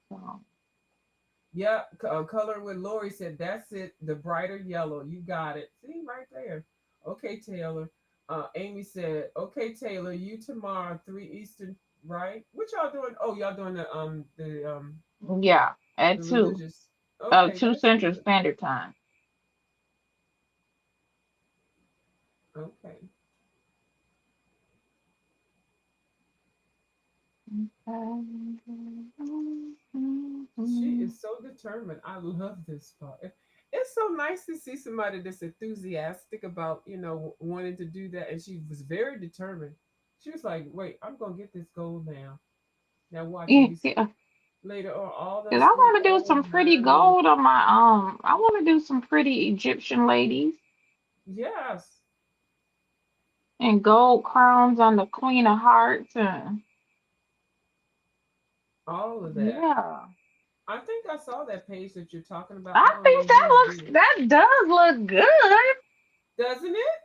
So, Yep. Color with Lori said that's it. The brighter yellow. You got it. See right there. Okay, Taylor. Amy said, "Okay, Taylor, you tomorrow 3 Eastern, right? What y'all doing? Oh, y'all doing the yeah. at The 2, religious. Okay, 2 that's Central good. Standard Time. Okay. She is so determined. I love this part. It's so nice to see somebody that's enthusiastic about, wanting to do that. And she was very determined. She was like, wait, I'm going to get this gold now. Now watch and Yeah, you see yeah. later on all 'Cause those I sweet want to do some old pretty violin. gold on my I want to do some pretty Egyptian ladies Yes, and gold crowns on the Queen of Hearts and all of that. yeah. I think I saw that page that you're talking about. I I don't know think who did it. that does look good. Doesn't it?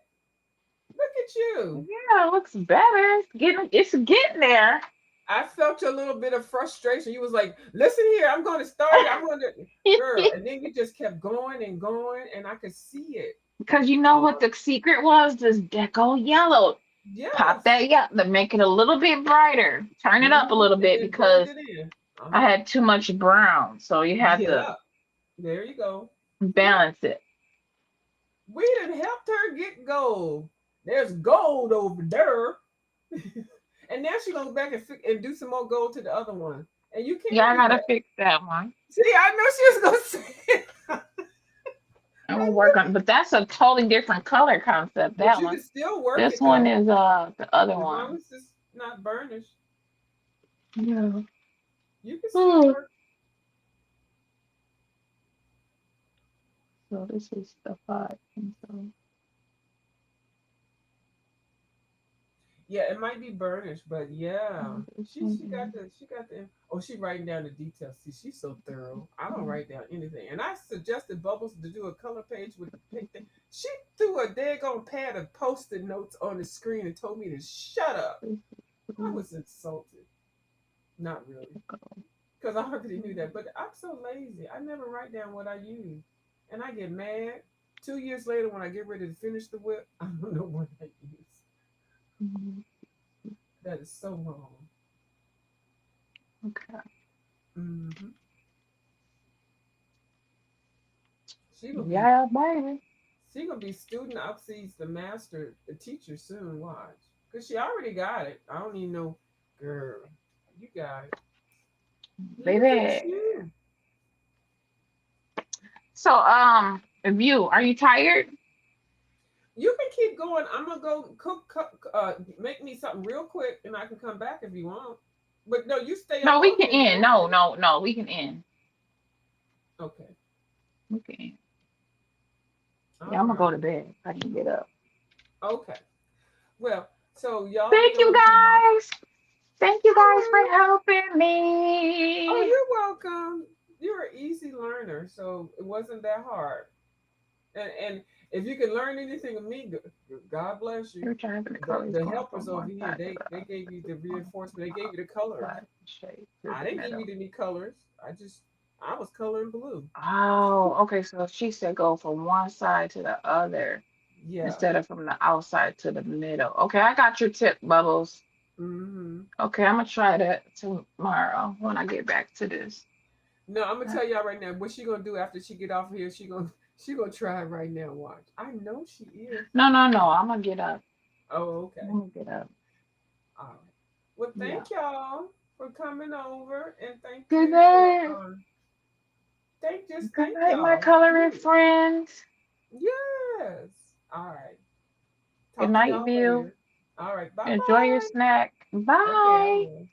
Look at you. Yeah, it looks better. It's getting there. I felt a little bit of frustration. You was like, listen here, I'm going to start it. I'm going to, girl. And then you just kept going and going, and I could see it. Because you know what Um, the secret was? This deco yellow. Pop yes. that yellow to make it a little bit brighter. Turn it up a little And bit then blend because it in. I Uh-huh. had too much brown. So you have to Yeah. There you go. balance it. We done helped her get gold. There's gold over there. And now she gonna go back and, and do some more gold to the other one. And you Yeah, can't I do gotta that. fix that one. See, I know she was gonna say it. I'm gonna work on, but that's a totally different color concept. But That you can one. still work This it one though. is the other As long one. as it's not burnished, Yeah. you can still Oh, work. so this is the 5. And so Yeah, it might be burnished, but yeah. this She got one the oh, she writing down the details. See, she's so thorough. I don't is write down anything. And I suggested Bubbles to do a color page with the pink thing. She threw a daggone pad of post-it notes on the screen and told me to shut up. this I is was insulted. Not really. Because I already knew that. But I'm so lazy. I never write down what I use. And I get mad. 2 years later, when I get ready to finish the whip, I don't know what I use. Mhm. That is so wrong. Okay. Hmm. She gonna be Yeah, baby. she gonna be student exceeds the master, the teacher soon. Watch, cause she already got it. I don't even know, girl. You got it. Look at Baby. you. So, View, are you tired? You can keep going. I'm gonna go cook, make me something real quick, and I can come back if you want. But no, you stay up No, we on can here and end. work No, it. no, no, we can end. Okay. We can end. All Yeah, I'm gonna go right. to bed. I can get up. Okay. Well, so y'all be Thank you on tomorrow. guys. Thank you All guys right. for helping Oh, me. you're welcome. You're an easy learner, so it wasn't that hard. And if you can learn anything of me, God bless you. Every time the The color is the going helpers from over one here, side to they the gave you the other, reinforcement. They gave you the colors. outside shade to I the didn't give you middle. any colors. I was coloring blue. Oh, okay. So she said go from one side to the other Yeah. instead of from the outside to the middle. Okay, I got your tip, Bubbles. Hmm. Okay, I'm gonna try that tomorrow when I get back to this. No, I'm gonna tell y'all right now what she gonna do after she get off of here. She gonna try it right now. Watch. I know she is. No, no, no. I'm gonna get up. Oh, I'm okay. gonna get up. All right. Well, Yeah. thank y'all for coming over, and thank Good you for night. Good thank night, my y'all. coloring Period. friends. Yes. All right. Good Talk to night, y'all View. later. All right. Bye Enjoy your bye. snack. Okay, I Bye. will.